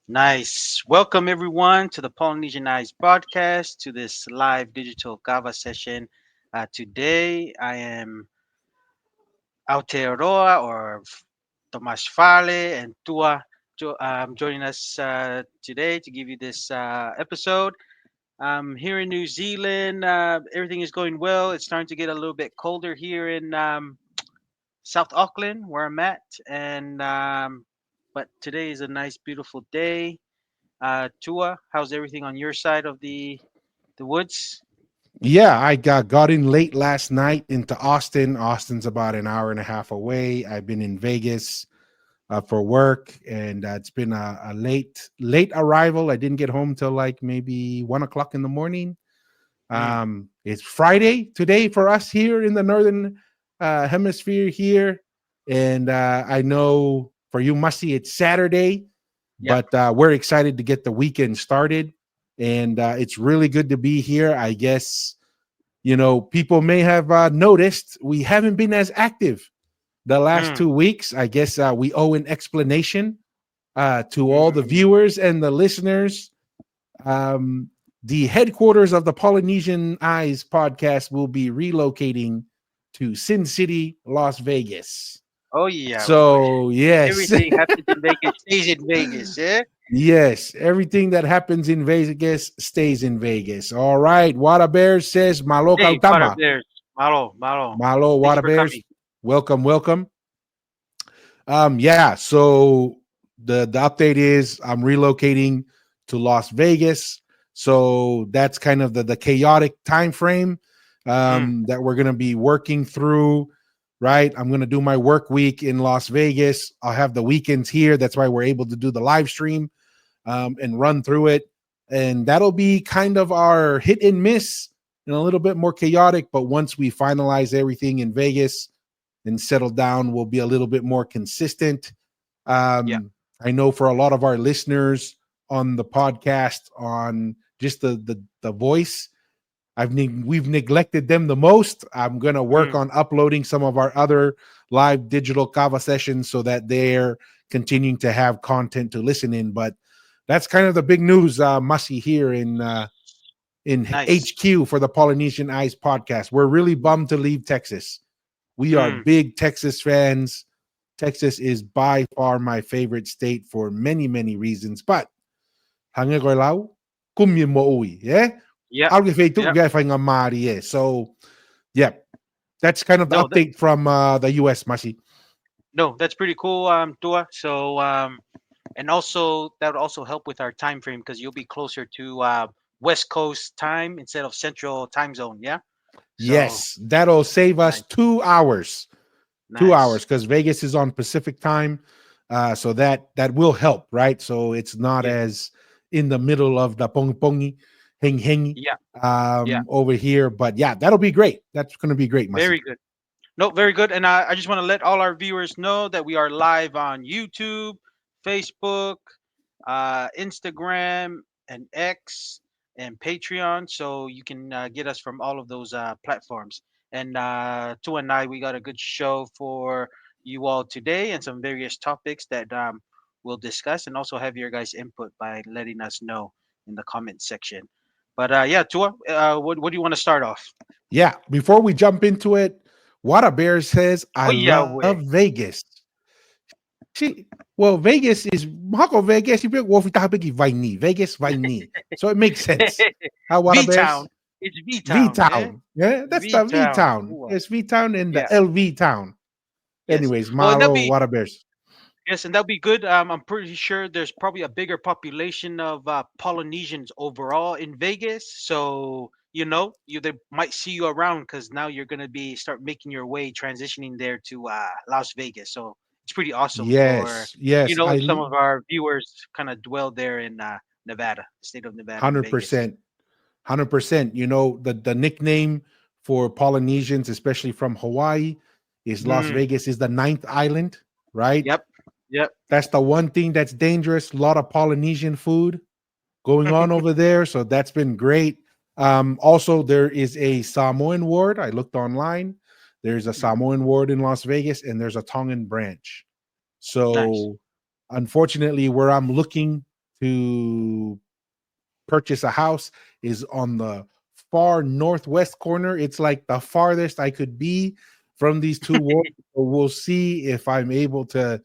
Nice. Welcome everyone to the Polynesian Eyes podcast, to this live digital kava session. Today I am Aotearoa or Tomas Fale and Tua joining us today to give you this episode. Here in New Zealand, everything is going well. It's starting to get a little bit colder here in South Auckland, where I'm at, and but today is a nice, beautiful day. Tua, how's everything on your side of the woods? Yeah, I got in late last night into Austin. Austin's about an hour and a half away. I've been in Vegas for work, and it's been a late arrival. I didn't get home till like maybe 1 o'clock in the morning. Mm, It's Friday today for us here in the northern hemisphere here, and I know for you, Musty, it's Saturday, yep. but we're excited to get the weekend started, and it's really good to be here. I guess people may have noticed we haven't been as active the last Mm, 2 weeks. I guess we owe an explanation to all the mm. viewers and the listeners. Um, the headquarters of the Polynesian Eyes podcast will be relocating to Sin City, Las Vegas. Oh yeah. So, yes, Everything happens in Vegas stays in Vegas. Yeah. yes, everything that happens in Vegas stays in Vegas. All right. Water Bears says, Malo Hey, Potter Kaltama. Bears. Malo, malo. Malo, Thank you Water for Bears. coming. Welcome, welcome. Yeah, so the update is I'm relocating to Las Vegas. So that's kind of the chaotic time frame Mm, that we're gonna be working through. Right, I'm gonna do my work week in Las Vegas. I'll have the weekends here. That's why we're able to do the live stream and run through it. And that'll be kind of our hit and miss and a little bit more chaotic. But once we finalize everything in Vegas and settle down, we'll be a little bit more consistent. yeah. I know for a lot of our listeners on the podcast, on just the voice, we've neglected them the most. I'm gonna work Mm, on uploading some of our other live digital kava sessions so that they're continuing to have content to listen in. But that's kind of the big news, Mussy, here in nice. HQ for the Polynesian Eyes podcast. We're really bummed to leave Texas. We are Mm, big Texas fans. Texas is by far my favorite state for many, many reasons. But hanggang ko lao, kumye mo uwi. Yeah? yep. I'll get to Yep. get ngamari. Yeah. So, yeah, that's kind of the No, update from the US, Masi. no, that's pretty cool, Tua. So, and also that would also help with our time frame because you'll be closer to West Coast time instead of Central time zone. Yeah. So Yes, that'll save us nice, 2 hours. 2 hours nice. because Vegas is on Pacific time. So that will help, right? So it's not Yeah, as in the middle of the pong pongi, heng hengi yeah, yeah. over here. But yeah, that'll be great. That's going to be great, Masi. Very good. No, very good. And I just want to let all our viewers know that we are live on YouTube, Facebook, Instagram, and X, and Patreon. So you can get us from all of those platforms. And Tu and I, we got a good show for you all today and some various topics that we'll discuss and also have your guys' input by letting us know in the comment section. But yeah, Tua, what do you want to start off? Yeah, before we jump into it, Wada Bear says, I Oh, yeah, love way. Vegas. See, well, Vegas is Mako Vegas. You pick Wolf Vaini. Vegas Vaini. So it makes sense. How Wada V Bears? Town. It's V V Town, yeah. Town. Yeah, that's V the V Town. Town. It's V Town and Yeah. the LV Town. Yes. Anyways, Well, and that'll Malo, be Wada Bears. yes, and that'll be good. I'm pretty sure there's probably a bigger population of Polynesians overall in Vegas, so they might see you around because now you're gonna be start making your way transitioning there to Las Vegas. So it's pretty awesome for Yes, yes. if some of our viewers kind of dwell there in Nevada, state of Nevada, in Vegas. 100%. 100%. The nickname for Polynesians, especially from Hawaii, is Las Mm, Vegas is the ninth island, right? yep. Yep. That's the one thing that's dangerous. A lot of Polynesian food going on over there. So that's been great. Also, there is a Samoan ward. I looked online. There's a Mhm. Samoan ward in Las Vegas, and there's a Tongan branch. Nice. So, unfortunately, where I'm looking to purchase a house is on the far northwest corner. It's like the farthest I could be from these two walls. So we'll see if I'm able to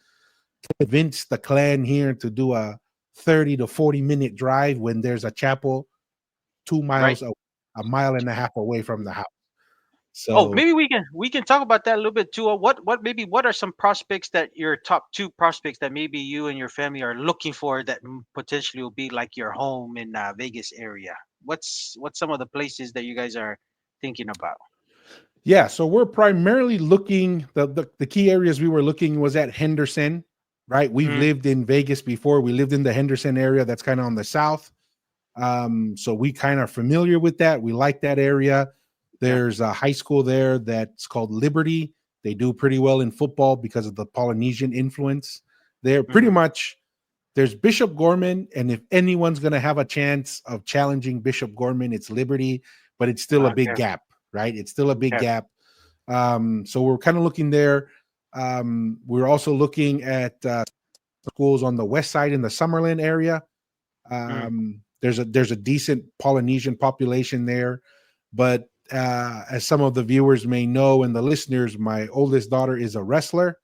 convince the clan here to do a 30 to 40-minute drive when there's a chapel 2 miles, Right. a mile and a half away from the house. Oh, So maybe we can talk about that a little bit too. What are some prospects that your top two prospects that maybe you and your family are looking for that potentially will be like your home in Vegas area? What's some of the places that you guys are thinking about? yeah, so we're primarily looking the key areas we were looking was at Henderson, right? We've Mm, lived in Vegas before. We lived in the Henderson area that's kind of on the south. So we kind of familiar with that. We like that area. yeah. There's a high school there that's called Liberty. They do pretty well in football because of the Polynesian influence. They're pretty Mm-hmm. much there's Bishop Gorman, and if anyone's going to have a chance of challenging Bishop Gorman, it's Liberty, but it's still a big Okay. gap, right? It's still a big Okay. gap. So we're kind of looking there. We're also looking at schools on the west side in the Summerlin area. Mm, There's a decent Polynesian population there, but as some of the viewers may know and the listeners, my oldest daughter is a wrestler,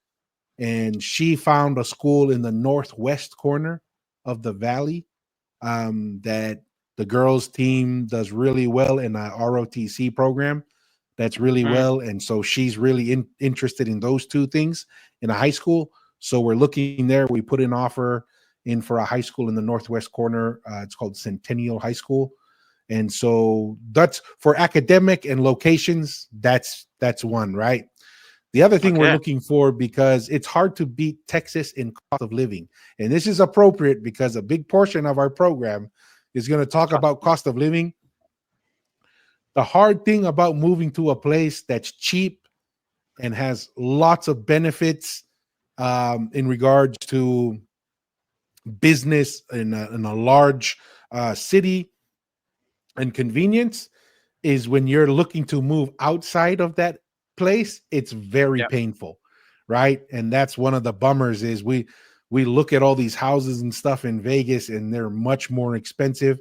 and she found a school in the northwest corner of the valley that the girls team does really well in a ROTC program. That's really mm, well, and so she's really interested in those two things in a high school. So we're looking there. We put an offer in for a high school in the northwest corner. It's called Centennial High School, and so that's for academic and locations. That's one, right? The other thing we're okay. looking for, because it's hard to beat Texas in cost of living, and this is appropriate because a big portion of our program is going to talk Cost about cost of living. The hard thing about moving to a place that's cheap and has lots of benefits in regards to business in a large city and convenience is when you're looking to move outside of that place, it's very Yeah. painful, right? And that's one of the bummers is we look at all these houses and stuff in Vegas and they're much more expensive.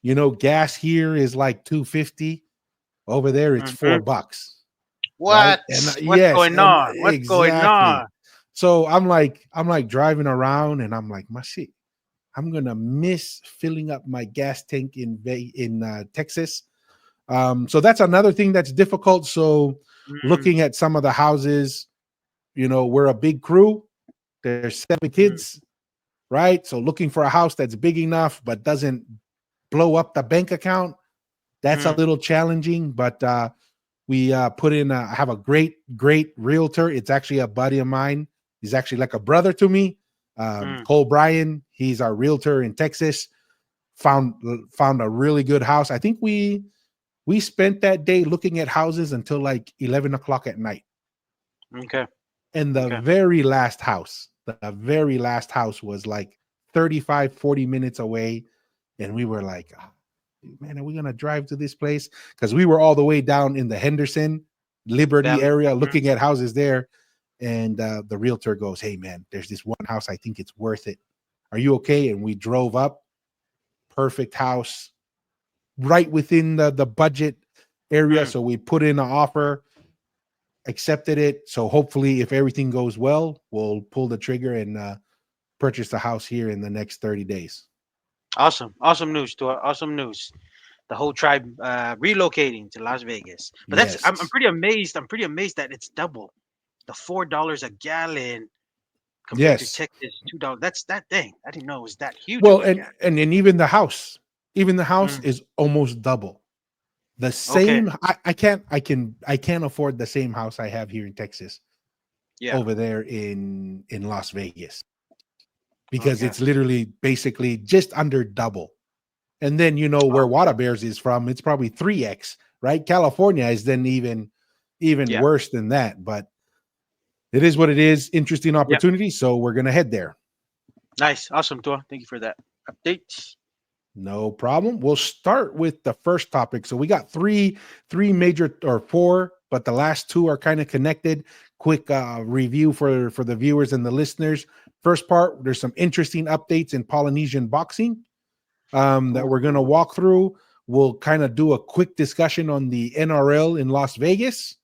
You know, gas here is like 250. Over there it's Hmm. $4, right? What? And What's yes, going and on? What's going exactly. on? So I'm like driving around and I'm like, my shit, I'm gonna miss filling up my gas tank in Texas. So that's another thing that's difficult. So Mm, looking at some of the houses, we're a big crew. There's 7 kids, mm, right? So looking for a house that's big enough but doesn't blow up the bank account, that's a mm, little challenging. But we put in. I have a great realtor. It's actually a buddy of mine. He's actually like a brother to me. mm. Cole Bryan. He's our realtor in Texas. Found found a really good house. I think we spent that day looking at houses until like 11 o'clock at night. Okay. And the Okay. very last house was like 35, 40 minutes away. And we were like, "Ah, man, are we going to drive to this place?" Because we were all the way down in the Henderson, Liberty Valley. area Mm, looking at houses there. And the realtor goes, "Hey, man, there's this one house. I think it's worth it. Are you okay?" And we drove up. Perfect house, right within the budget area. mm. So we put in an offer, accepted it. So hopefully, if everything goes well, we'll pull the trigger and purchase the house here in the next 30 days. Awesome. Awesome news, Tua. Awesome news. The whole tribe relocating to Las Vegas. But I'm Yes. pretty amazed. I'm pretty amazed that it's double. The $4 a gallon compared to Yes. Texas $2. That's that thing. I didn't know it was that huge Well, of a and gap. and then even the house Mm, is almost double. The okay. same I can't afford the same house I have here in Texas Yeah. over there in Las Vegas because Okay. it's literally basically just under double. And then where Water Okay. Bears is from, it's probably 3x, right? California is then even Yeah. worse than that, but it is what it is. Interesting Yeah. opportunity, so we're gonna head there. Nice. Awesome, Tua. Thank you for that update. No problem. We'll start with the first topic. So we got three major or four, but the last two are kind of connected. Quick review for the viewers and the listeners. First part, there's some interesting updates in Polynesian boxing that we're going to Ooh, walk through. We'll kind of do a quick discussion on the NRL in Las Vegas.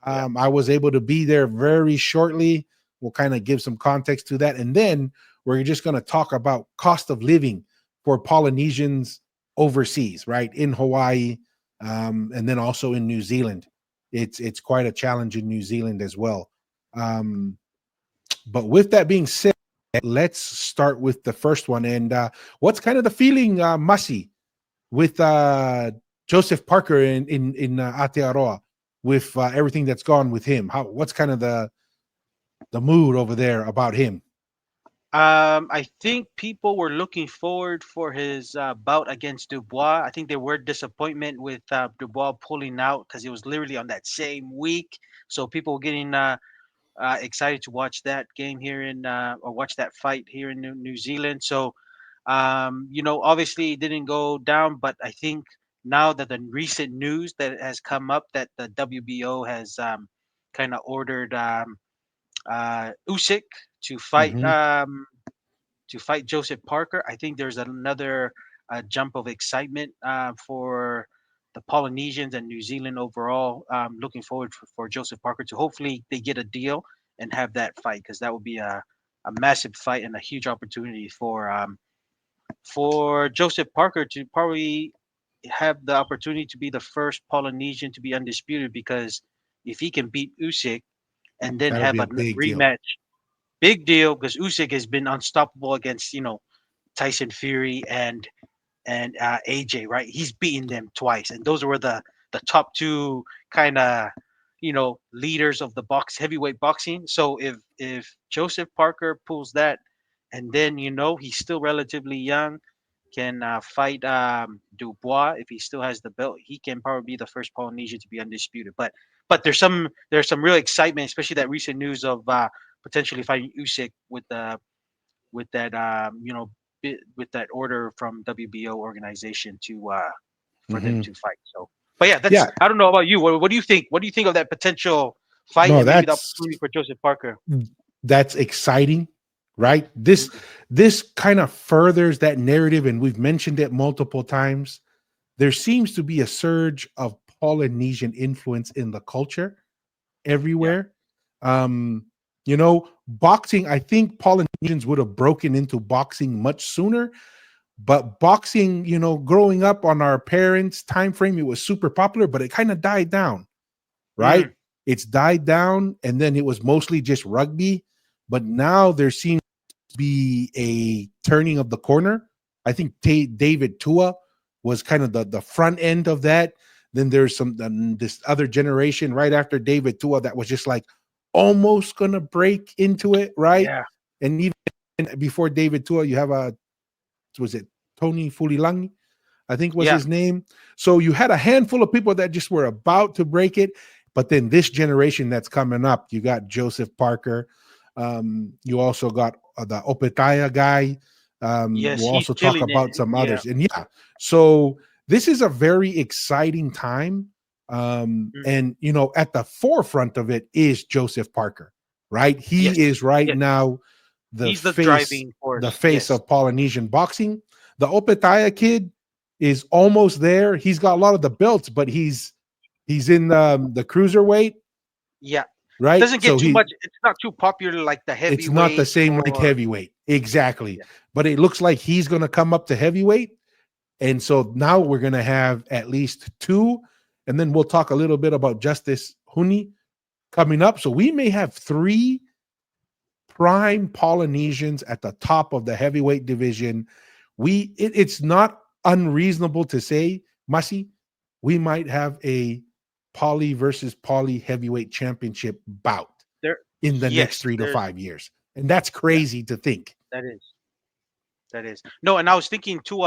yeah. I was able to be there very shortly. We'll kind of give some context to that. And then we're just going to talk about cost of living for Polynesians overseas, right? In Hawaii, and then also in New Zealand. It's quite a challenge in New Zealand as well. But with that being said, let's start with the first one. And what's kind of the feeling, Masi, with Joseph Parker in Aotearoa, with everything that's gone with him? What's kind of the mood over there about him? I think people were looking forward for his bout against Dubois. I think there were disappointment with Dubois pulling out because it was literally on that same week. So people were getting excited to watch that game here in or watch that fight here in New Zealand. So, obviously it didn't go down, but I think now that the recent news that has come up that the WBO has kind of ordered Usyk to fight Hmm. Joseph Parker, I think there's another jump of excitement for the Polynesians and New Zealand overall. Looking forward for Joseph Parker to hopefully they get a deal and have that fight because that would be a massive fight and a huge opportunity for Joseph Parker to probably have the opportunity to be the first Polynesian to be undisputed because if he can beat Usyk and then That'll have be a a big deal. rematch, big deal because Usyk has been unstoppable against Tyson Fury and AJ, right? He's beaten them twice, and those were the top two kind of leaders of the heavyweight boxing. So if Joseph Parker pulls that, and then he's still relatively young, can fight Dubois if he still has the belt, he can probably be the first Polynesian to be undisputed. But there's some real excitement, especially that recent news of potentially fighting Usyk with that with that order from WBO organization to for them Hmm. to fight. So, but yeah, that's Yeah, I don't know about you. What do you think? What do you think of that potential fight no, and maybe the opportunity for Joseph Parker? that's exciting, right? This Mhm. this kind of furthers that narrative, and we've mentioned it multiple times. There seems to be a surge of Polynesian influence in the culture Yeah. everywhere. Um, boxing, I think Polynesians would have broken into boxing much sooner, but boxing, growing up on our parents' time frame, it was super popular, but it kind of died down, right? Mm, It's died down, and then it was mostly just rugby. But now there seems to be a turning of the corner. I think David Tua was kind of the front end of that. Then there's this other generation right after David Tua that was just like almost gonna break into it, right? yeah. And even before David Tua, you have was it Tony Fulilangi? I think was Yeah. his name. So you had a handful of people that just were about to break it, but then this generation that's coming up, you got Joseph Parker. You also got the Opetaia guy. Yes, We'll he's also talk killing it. about some Yeah. others, and yeah, so this is a very exciting time. Mm, And at the forefront of it is Joseph Parker, right? yes. He is right Yes. now the He's the face, driving the force. face Yes. of Polynesian boxing. The Opetaia kid is almost there. He's got a lot of the belts, but he's in the cruiserweight, Yeah. right? Doesn't get So too much. It's not too popular like the it's not the heavyweight same like or heavyweight, exactly. yeah. But it looks like he's going to come up to heavyweight, and so now we're going to have at least two, and then we'll talk a little bit about Justice Huni coming up. So we may have three prime Polynesians at the top of the heavyweight division. It's not unreasonable to say, Masi, we might have a poly versus poly heavyweight championship bout There. in the next Yes. 3 to 5 years. And that's Yeah. crazy to think. That is. That is. No, and I was thinking too.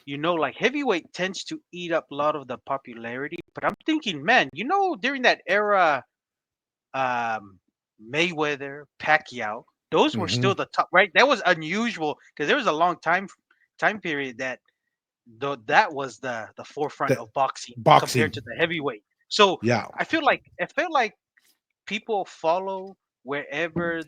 Like heavyweight tends to eat up a lot of the popularity. But I'm thinking, man, during that era, um, Mayweather, Pacquiao, those were Hmm. still the top, right? That was unusual because there was a long time period that was the forefront The of boxing compared boxing, to the heavyweight. So yeah. I feel like people follow wherever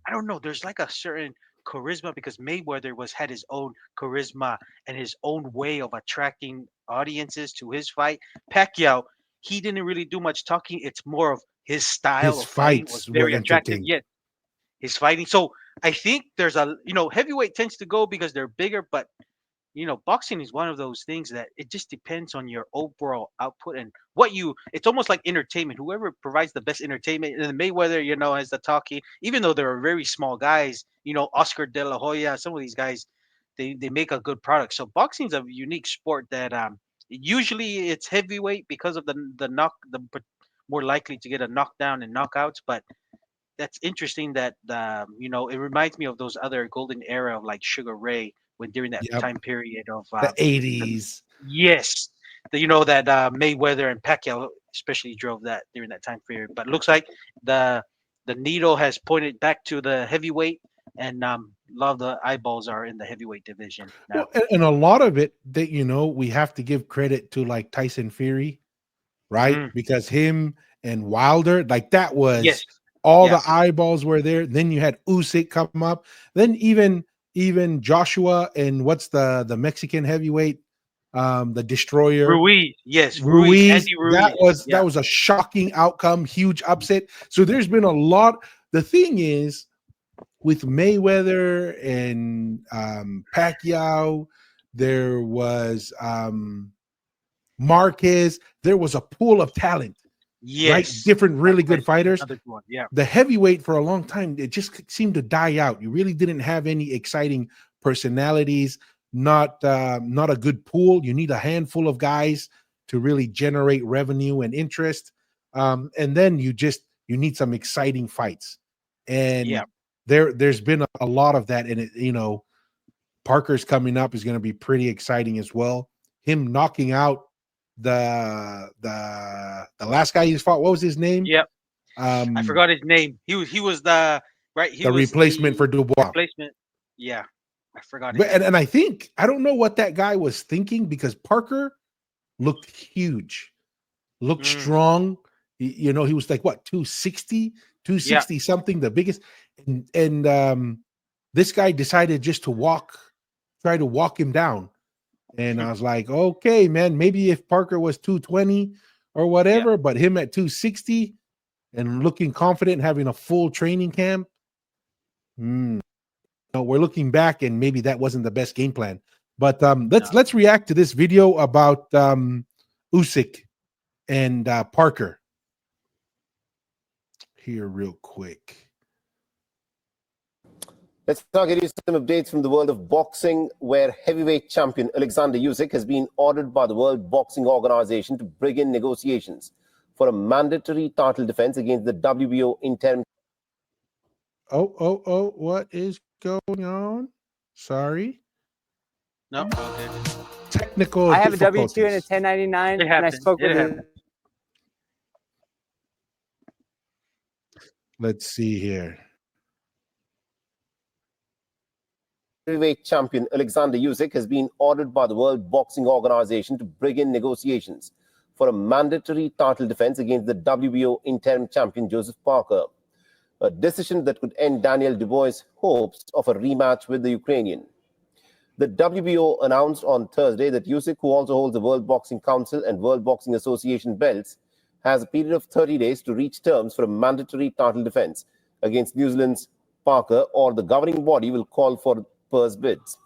I don't know. There's like a certain charisma because Mayweather was had his own charisma and his own way of attracting audiences to his fight. Pacquiao, he didn't really do much talking. It's more of his style His of fighting was fights were very attractive. entertaining. Yet his fighting. So I think there's a heavyweight tends to go because they're bigger, but boxing is one of those things that it just depends on your overall output and what you. It's almost like entertainment. Whoever provides the best entertainment, and Mayweather, has the talking. Even though they're very small guys, Oscar De La Hoya, some of these guys, they make a good product. So boxing is a unique sport that usually it's heavyweight because of more likely to get a knockdown and knockouts, but that's interesting that it reminds me of those other golden era of like Sugar Ray when during that Yep. time period of The the 80s. yes, that Mayweather and Pacquiao especially drove that during that time period. But it looks like the the needle has pointed back to the heavyweight, and a lot of the eyeballs are in the heavyweight division now. Well, and a lot of it that we have to give credit to like Tyson Fury, right? Mm, Because him and Wilder, like that yes, was all yeah, the eyeballs were there. Then you had Usyk come up. Then even Joshua and what's the Mexican heavyweight, the Destroyer Ruiz, yes, Ruiz, Ruiz. Andy That Ruiz, was yeah, that was a shocking outcome, huge upset. So there's been a lot. The thing is, with Mayweather and Pacquiao, there was Marquez. There was a pool of talent, right? yes, Different, really good Marquez is fighters. another one, yeah, The heavyweight for a long time, it just seemed to die out. You really didn't have any exciting personalities. Not a good pool. You need a handful of guys to really generate revenue and interest. And then you need some exciting fights. yeah, And there's been a lot of that. And Parker's coming up is going to be pretty exciting as well. Him knocking out the last guy he's fought. What was his name? yeah. I Um, forgot his name. He was the right. He the was replacement the for Dubois. replacement. Yeah, I forgot his But and, name. and I think I don't know what that guy was thinking because Parker looked huge, looked Mm, strong. He was like what 260, yeah, something, the biggest. And this guy decided just to try to walk him down. And I was like, okay, man, maybe if Parker was 220 or yeah, whatever, but him at 260 and looking confident, having a full training camp. hmm, we're looking back, and maybe that wasn't the best game plan. But let's no, let's react to this video about Usyk and Parker here real quick. Let's now get you some updates from the world of boxing, where heavyweight champion Alexander Usyk has been ordered by the World Boxing Organization to begin negotiations for a mandatory title defense against the WBO interim. Oh, what is going on? Sorry. no, okay. Technical I have a W-2 and a difficulties. 1099, It and I happened. spoke It with happened. Let's see here. Heavyweight champion Alexander Usyk has been ordered by the World Boxing Organization to begin negotiations for a mandatory title defense against the WBO interim champion Joseph Parker, a decision that could end Daniel Dubois' hopes of a rematch with the Ukrainian. The WBO announced on Thursday that Usyk, who also holds the World Boxing Council and World Boxing Association belts, has a period of 30 days to reach terms for a mandatory title defense against New Zealand's Parker, or the governing body will call for purse bids.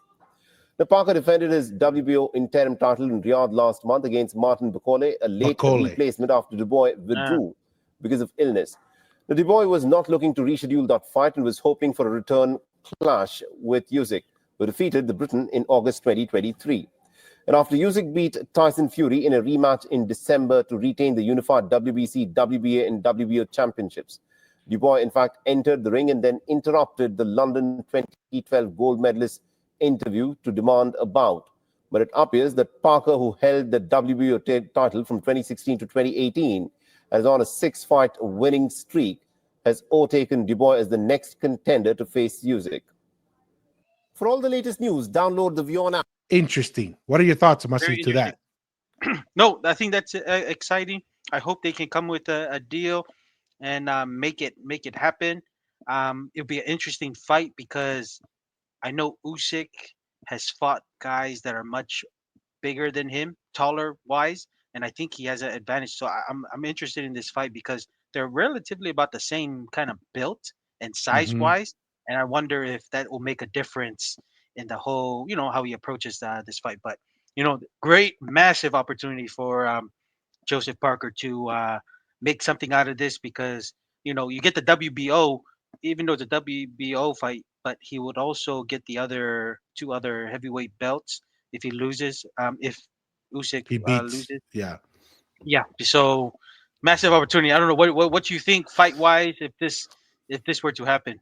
The Parker defended his WBO interim title in Riyadh last month against Martin Bakole, a late replacement after Dubois withdrew because of illness. The Dubois was not looking to reschedule that fight and was hoping for a return clash with Usyk, who defeated the Briton in August 2023. And after Usyk beat Tyson Fury in a rematch in December to retain the unified WBC, WBA, and WBO championships, Dubois, in fact, entered the ring and then interrupted the London 2012 gold medalist interview to demand a bout. But it appears that Parker, who held the WBO title from 2016 to 2018 and is on a 6-fight winning streak, has overtaken Dubois as the next contender to face Usyk. For all the latest news, download the Vion app. Interesting. What are your thoughts, Very Masi, to interesting. that? No, I think that's exciting. I hope they can come with a deal and make it happen. It'll be an interesting fight because I know Usyk has fought guys that are much bigger than him, taller wise, and I think he has an advantage. So I'm interested in this fight because they're relatively about the same kind of built and size Hmm. wise, and I wonder if that will make a difference in the whole, how he approaches this fight. But great, massive opportunity for Joseph Parker to make something out of this because you get the WBO, even though it's a WBO fight, but he would also get the other two other heavyweight belts if he loses. If Usyk He beats, loses, yeah. yeah. So massive opportunity. I don't know what you think fight wise if this were to happen.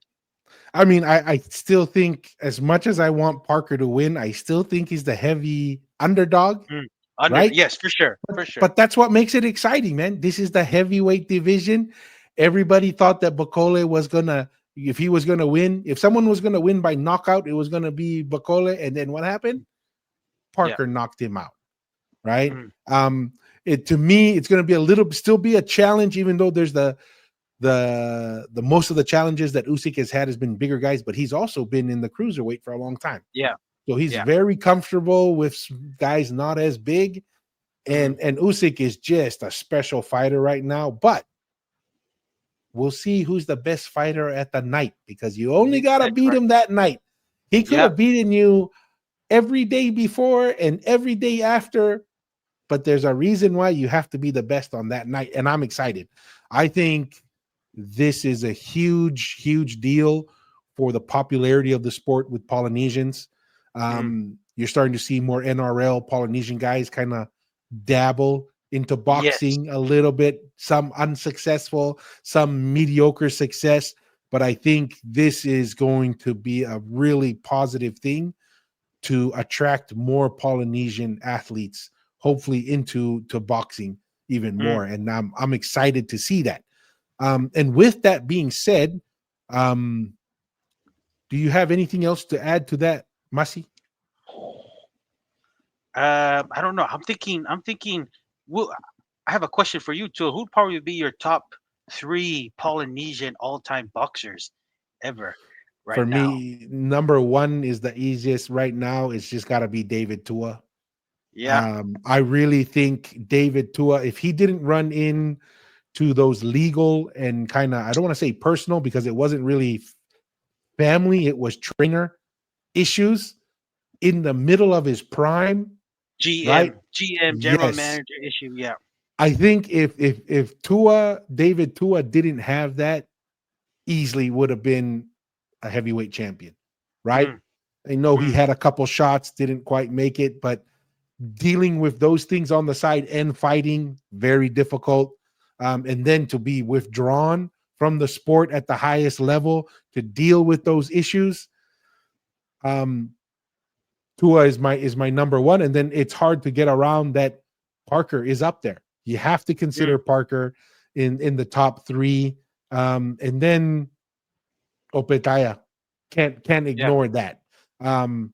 I mean, I still think, as much as I want Parker to win, I still think he's the heavy underdog, Mm. Under right? yes, for sure, for sure. But that's what makes it exciting, man. This is the heavyweight division. Everybody thought that Bacole was gonna, if he was gonna win, if someone was gonna win by knockout, it was gonna be Bacole. And then what happened? Yeah. Parker knocked him out, right? Mm. It, to me, it's gonna be still be a challenge, even though there's the most of the challenges that Usyk has been bigger guys, but he's also been in the cruiserweight for a long time. Yeah. So he's Yeah. very comfortable with guys not as big. Hmm. And Usyk is just a special fighter right now. But we'll see who's the best fighter at the night, because you only gotta That's beat right. him that night. He could Yeah. have beaten you every day before and every day after, but there's a reason why you have to be the best on that night. And I'm excited. I think this is a huge, huge deal for the popularity of the sport with Polynesians. Mm. You're starting to see more NRL Polynesian guys kind of dabble into Yes. boxing a little bit, some unsuccessful, some mediocre success. But I think this is going to be a really positive thing to attract more Polynesian athletes, hopefully into boxing even Mm. more. And I'm excited to see that. And with that being said, um, do you have anything else to add to that, Masi? I don't know. I'm thinking. Well, I have a question for you too. Who'd probably be your top three Polynesian all-time boxers ever, right For now? me, number one is the easiest right now. It's just got to be David Tua. Yeah. I really think David Tua, if he didn't run in to those legal and kind of, I don't want to say personal, because it wasn't really family, it was trainer issues in the middle of his prime, right? GM, general Yes. manager issue. Yeah. I think if David Tua didn't have that, easily would have been a heavyweight champion, right? Mm. I know he Mm. had a couple shots, didn't quite make it, but dealing with those things on the side and fighting, very difficult. And then to be withdrawn from the sport at the highest level to deal with those issues. Um, Tua is my number one, and then it's hard to get around that. Parker is up there. You have to Mm. consider Parker in the top three, and then Opetaia. Can't Yeah. ignore that. Um,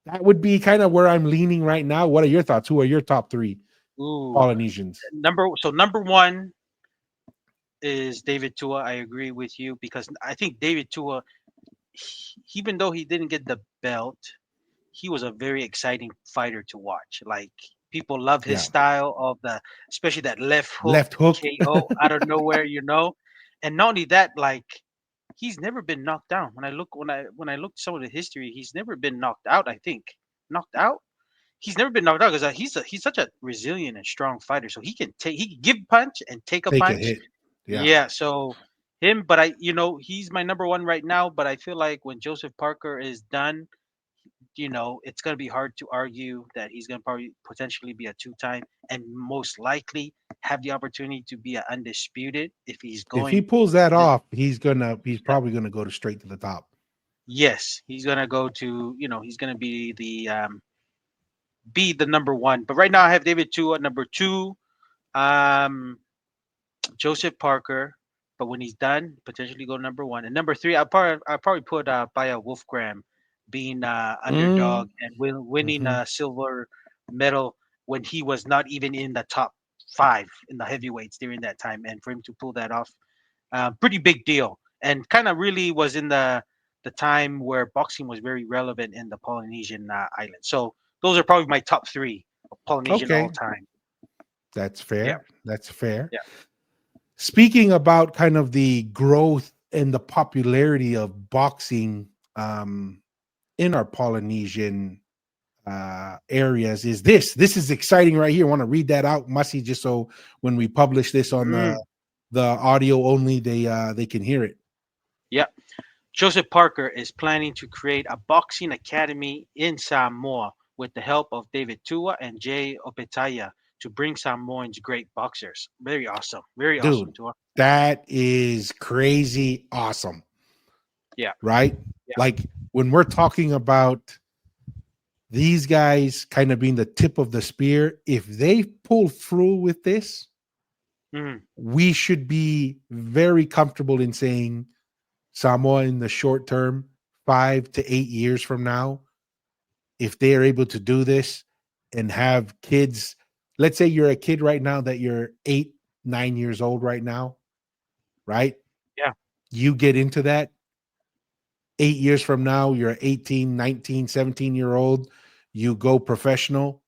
that would be kind of where I'm leaning right now. What are your thoughts? Who are your top three Ooh. Polynesians? Number one is David Tua. I agree with you because I think David Tua, even though he didn't get the belt, he was a very exciting fighter to watch. Like people love his Yeah, style of especially that left hook left hook. KO out of nowhere. And not only that, like he's never been knocked down. When I looked some of the history, he's never been knocked out. I think knocked out. He's never been knocked out because he's such a resilient and strong fighter. So he can give punch and take a Take a punch. hit. Yeah. Yeah. So him, but he's my number one right now. But I feel like when Joseph Parker is done, it's going to be hard to argue that he's going to probably potentially be a two-time and most likely have the opportunity to be a undisputed if he's If he going pulls that this. off, he's probably gonna go to straight to the top. Yes, he's going to go to, he's going to be the number one. But right now I have David Tua at number two, um, Joseph Parker. But when he's done, potentially go number one. And number three, I'll probably put Baya Wolfgram being Mm, underdog and winning mhm. a silver medal when he was not even in the top five in the heavyweights during that time. And for him to pull that off, pretty big deal. and kind of really was in the time where boxing was very relevant in the Polynesian island. So those are probably my top three of Polynesian all Okay, time. that's Yeah, fair. That's fair. yeah. Speaking about kind of the growth and the popularity of boxing in our Polynesian areas, is this is exciting right here. I want to read that out, Mussy, just so when we publish this on Mm, the audio only, they can hear it. yeah. Joseph Parker is planning to create a boxing academy in Samoa with the help of David Tua and Jay Opetaia to bring Samoans great boxers. Very awesome. Very awesome, Dude, Tua. that is crazy awesome, Yeah, right? yeah. Like when we're talking about these guys kind of being the tip of the spear, if they pull through with this, Mm, we should be very comfortable in saying Samoa in the short term, 5 to 8 years from now, if they are able to do this and have kids, let's say you're a kid right now that you're 8, 9 years old right now, right? yeah. You get into that 8 years from now, you're 18, 19, 17-year old, you go professional,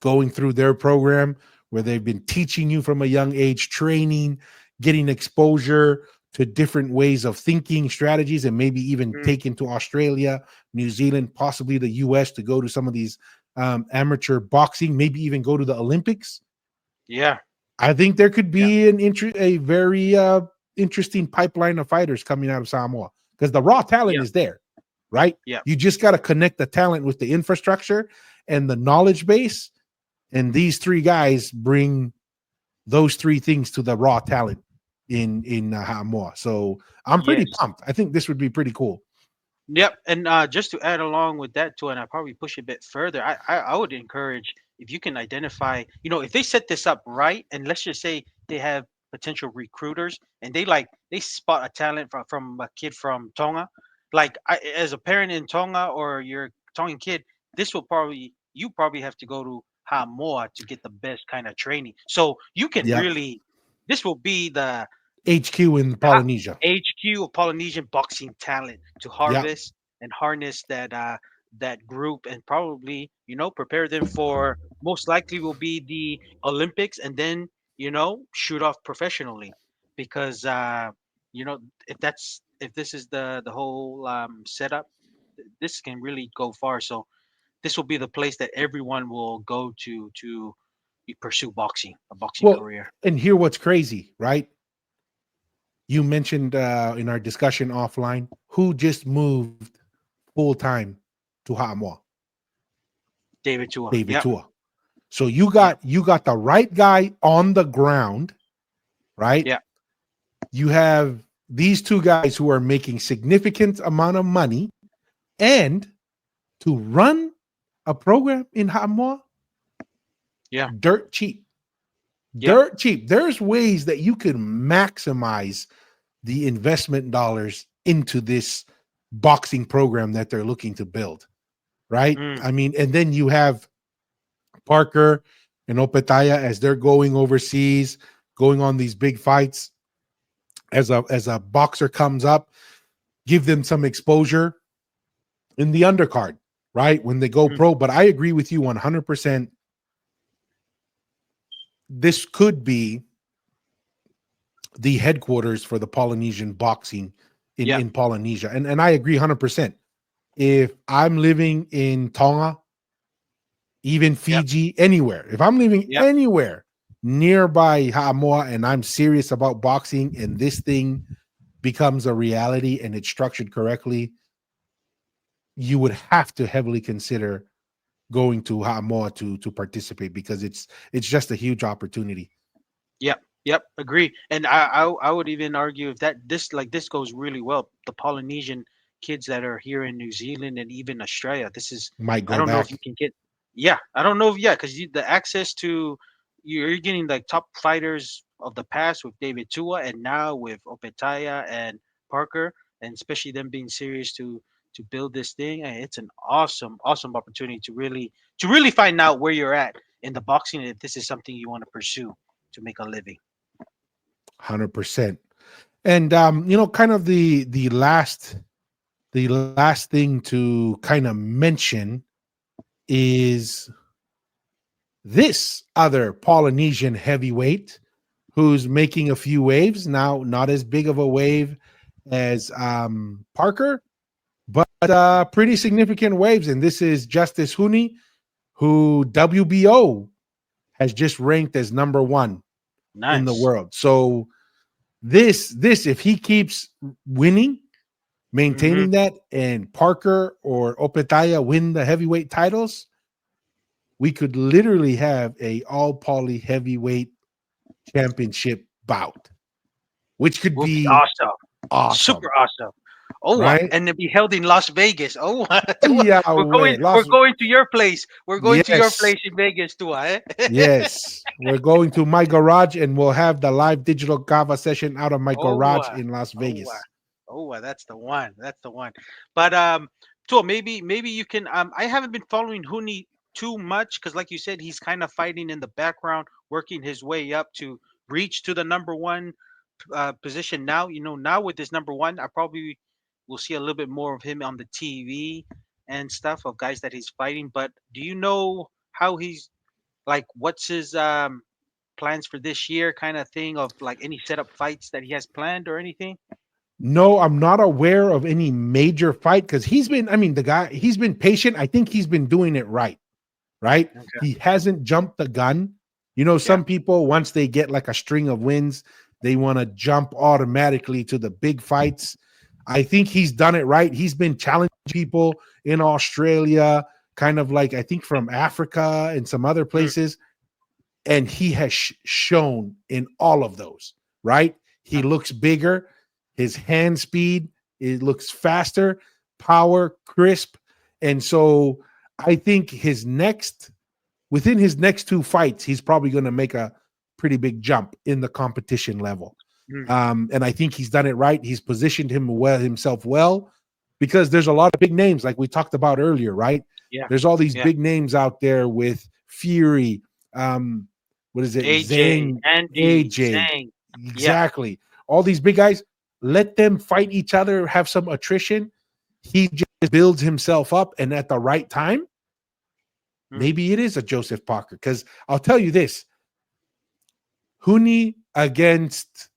going through their program where they've been teaching you from a young age, training, getting exposure to different ways of thinking, strategies, and maybe even Mm, taken to Australia, New Zealand, possibly the US to go to some of these amateur boxing, maybe even go to the Olympics. yeah, I think there could yeah, be a very interesting pipeline of fighters coming out of Samoa because the raw talent yeah, is there, right? yeah. You just got to connect the talent with the infrastructure and the knowledge base, and these three guys bring those three things to the raw talent in Samoa. So I'm pretty Yes. pumped. I think this would be pretty cool. Yep, and just to add along with that too, and I probably push a bit further. I would encourage if you can identify, if they set this up right, and let's just say they have potential recruiters, and they spot a talent from a kid from Tonga, like as a parent in Tonga or your Tongan kid, this will probably you probably have to go to Hamoa to get the best kind of training. So you can Yep. really, this will be the HQ in Polynesia. HQ of Polynesian boxing talent to Yep. harvest and harness that group and probably prepare them for most likely will be the Olympics and then shoot off professionally because you know if this is the whole setup, this can really go far. So this will be the place that everyone will go to pursue boxing, a boxing Well, career. and hear what's crazy, right? You mentioned in our discussion offline who just moved full time to Samoa, David Tua. David Yep. Tua. So you Yep. got the right guy on the ground, right? Yep. You have these two guys who are making significant amount of money, and to run a program in Samoa, Yeah. dirt cheap. Yep. Dirt cheap. There's ways that you can maximize the investment dollars into this boxing program that they're looking to build, right? Mm, I mean, and then you have Parker and Opetaia as they're going overseas, going on these big fights. As a boxer comes up, give them some exposure in the undercard, right? When they go mm, pro. But I agree with you 100%. This could be the headquarters for the Polynesian boxing yep. in Polynesia. And I agree 100%. If I'm living in Tonga, even Yep. Fiji, anywhere, if I'm living Yep. anywhere nearby Samoa and I'm serious about boxing and this thing becomes a reality and it's structured correctly, you would have to heavily consider going to Samoa to participate because it's just a huge opportunity. Yep. Yep. Agree. And I would even argue if that this goes really well, the Polynesian kids that are here in New Zealand and even Australia, this is Might I go don't know if you back. can get yeah, I don't know if yeah, because the access to you're getting like top fighters of the past with David Tua and now with Opetaya and Parker, and especially them being serious to build this thing. It's an awesome opportunity to really find out where you're at in the boxing and if this is something you want to pursue to make a living. 100%. And kind of the last thing to kind of mention is this other Polynesian heavyweight who's making a few waves now, not as big of a wave as Parker, but pretty significant waves. And this is Justice Huni, who WBO has just ranked as number 1 in the Nice. world. So this if he keeps winning, maintaining that, and Parker or Opetaia win the heavyweight titles, we could literally have a all poly heavyweight championship bout, which could Will be be awesome. awesome, Super awesome. Oh, right? and to be held in Las Vegas. Oh, Yeah, we're going. wait, We're Las, going to your place. We're going to your yes, place in Vegas too, eh? yes. We're going to my garage, and we'll have the live digital kava session out of my Oh, garage in Las oh, Vegas. that's the one. That's the one. But Tua, maybe you can. I haven't been following Huni too much because, like you said, he's kind of fighting in the background, working his way up to reach to the number 1 position. Now, now with this number 1, I probably will see a little bit more of him on the TV and stuff of guys that he's fighting. But do you know how he's like? What's his plans for this year, kind of thing, of like any setup fights that he has planned or anything? No, I'm not aware of any major fight because the guy, he's been patient. I think he's been doing it right. Right? Okay. He hasn't jumped the gun. Yeah. Some people, once they get like a string of wins, they want to jump automatically to the big fights. I think he's done it right. He's been challenging people in Australia, kind of like I think from Africa and some other Mm, places. And he has shown in all of those, right? He mm, looks bigger, his hand speed, it looks faster, power, crisp. And so I think within his next 2 fights, he's probably going to make a pretty big jump in the competition level. mm. And I think he's done it right. He's positioned himself well, because there's a lot of big names like we talked about earlier, right? Yeah. There's all these Yeah. big names out there with Fury, what is it? AJ, Zhang, Andy, AJ, Zhang. Yeah. exactly. All these big guys, let them fight each other, have some attrition. He just builds himself up, and at the right time, Mm, maybe it is a Joseph Parker. Because I'll tell you this: Huni against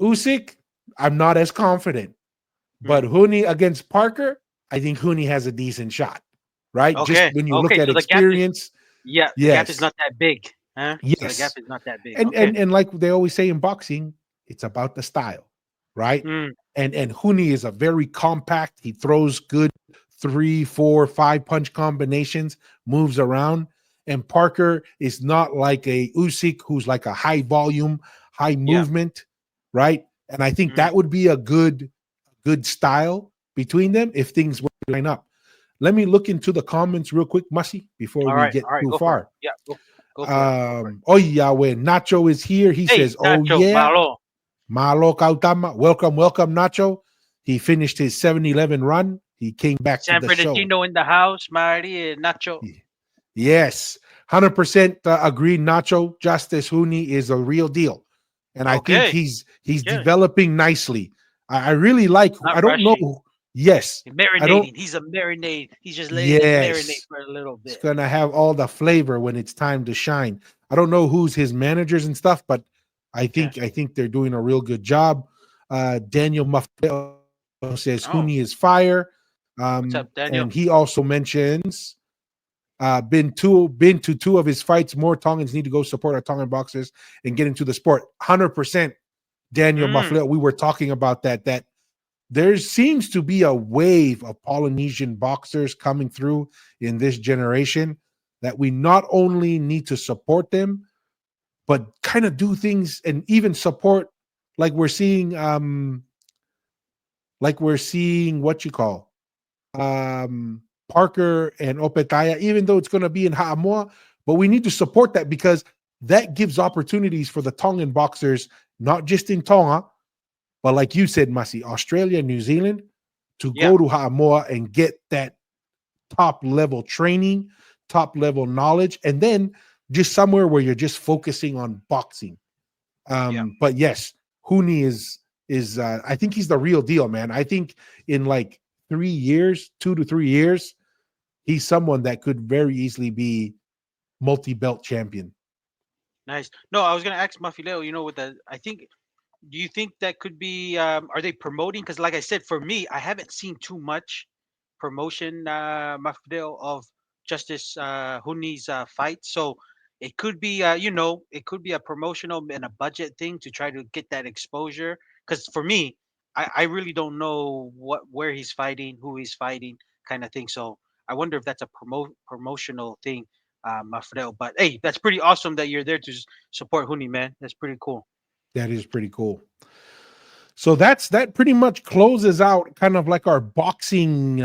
Usyk, I'm not as confident. But mm. Huni against Parker, I think Huni has a decent shot, right? Just Okay. when you look Okay. at So the gap is, experience, yeah, the gap is yes, not that big, huh? So the gap yes. is not that big. And Okay. like they always say in boxing, it's about the style, right? Mm, And Huni is a very compact. He throws good 3, 4, 5 punch combinations, moves around. And Parker is not like a Usyk, who's like a high volume, high yeah. movement, right? And I think Mm. that would be a good style between them if things were to line up. Let me look into the comments real quick, Mussy, before All we right. get All right. too Go for it. far. Yeah. Go for it. Go for it. Oh Yahweh, Nacho is here. He Hey, says, "Oh Nacho, yeah, malo. Malo Kautama, welcome, Nacho." He finished his 7-Eleven run. He came back to San the show. Bernardino in the house. Maria, Nacho. Yes, 100% agreed. Nacho, Justice Huni is a real deal, and I think Okay. he's Yeah. developing nicely. I really like. I Not don't know. rushing. Yes, I don't. Marinating. He's a marinade. He's just letting it marinate Yes, for a little it's bit. gonna have all the flavor when it's time to shine. I don't know who's his managers and stuff, but Okay. I think they're doing a real good job. Daniel Maffeo says Oh, Huni is fire, what's up, Daniel? and he also mentions been to 2 of his fights. More Tongans need to go support our Tongan boxers and get into the sport. 100%, Daniel Mm, Maffeo. We were talking about that. There seems to be a wave of Polynesian boxers coming through in this generation that we not only need to support them, but kind of do things and even support, like we're seeing what you call Parker and Opetaia, even though it's going to be in Ha'amoa, but we need to support that because that gives opportunities for the Tongan boxers, not just in Tonga, but like you said, Masi, Australia, New Zealand, to yeah. go to Ha'amoa and get that top level training, top level knowledge, and then just somewhere where you're just focusing on boxing. Yeah. But yes, Huni is is I think he's the real deal, man. I think in like 3 years, 2 to 3 years, he's someone that could very easily be multi-belt champion. Nice. No, I was gonna ask Mafileo. With the, I think. Do you think that could be? Are they promoting? Because, like I said, for me, I haven't seen too much promotion, Mafileo, of Justice Huni's fight. So it could be, it could be a promotional and a budget thing to try to get that exposure. Because for me, I really don't know where he's fighting, who he's fighting, kind of thing. So I wonder if that's a promotional thing, Mafileo. But hey, that's pretty awesome that you're there to support Huni, man. That's pretty cool. That is pretty cool. So that pretty much closes out kind of like our boxing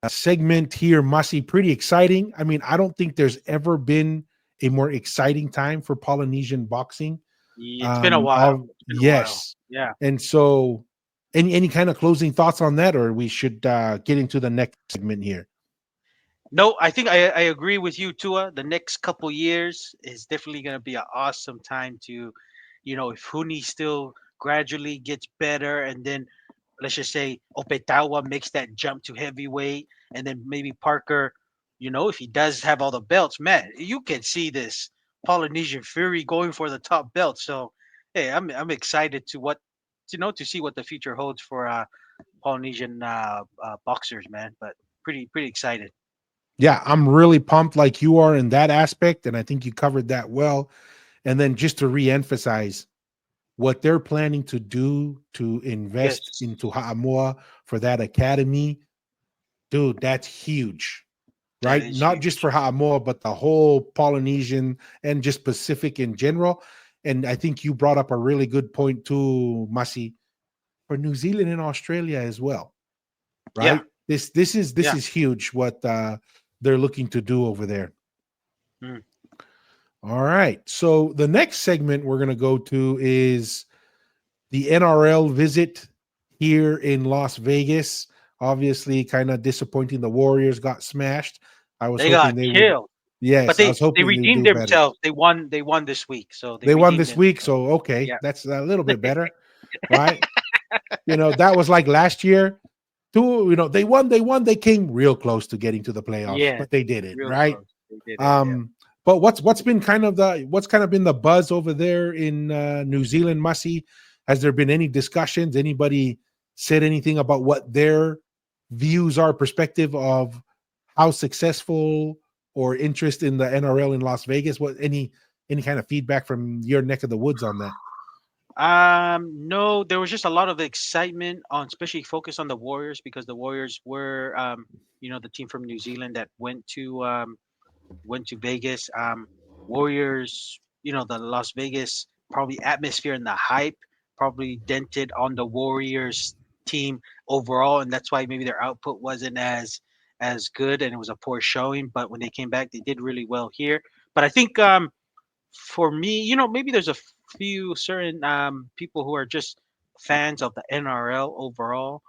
segment here, Masi. Pretty exciting. I mean, I don't think there's ever been a more exciting time for Polynesian boxing. Yeah, it's been a while. Yes. Yeah. And so any kind of closing thoughts on that, or we should get into the next segment here? No, I think I agree with you, Tua. The next couple years is definitely going to be an awesome time to, if Huni still gradually gets better, and then let's just say Opetaia makes that jump to heavyweight, and then maybe Parker, if he does have all the belts, man, you can see this Polynesian Fury going for the top belt. So, hey, I'm excited to see what the future holds for Polynesian boxers, man. But pretty excited. Yeah, I'm really pumped like you are in that aspect, and I think you covered that well. And then just to re-emphasize what they're planning to do to invest Yes. into Ha'amoa for that academy, dude, that's huge, That right? is Not just huge. for Ha'amoa, but the whole Polynesian and just Pacific in general. And I think you brought up a really good point too, Masi, for New Zealand and Australia as well, Yeah. right? This Yeah. is huge what they're looking to do over there. Mm. All right. So the next segment we're going to go to is the NRL visit here in Las Vegas. Obviously, kind of disappointing. The Warriors got smashed. I was They hoping got they would. killed, but Yes, I was they hoping they would redeemed do better. themselves. They won. They won this week, so they They won redeemed this themselves. week, so okay, Yeah. that's a little bit better, right? That was like last year. They won, they came real close to getting to the playoffs, Yeah. but they did it, Real right? close. They did it. Yeah. But what's been kind of been the buzz over there in New Zealand, Mussy? Has there been any discussions? Anybody said anything about what their views are, perspective of how successful or interest in the NRL in Las Vegas? What any kind of feedback from your neck of the woods on that? No, there was just a lot of excitement on, especially focus on the Warriors, because the Warriors were, the team from New Zealand that went to Vegas. Warriors, the Las Vegas probably atmosphere and the hype probably dented on the Warriors team overall, and that's why maybe their output wasn't as good, and it was a poor showing. But when they came back, they did really well here. But I think for me, maybe there's a few certain people who are just fans of the NRL overall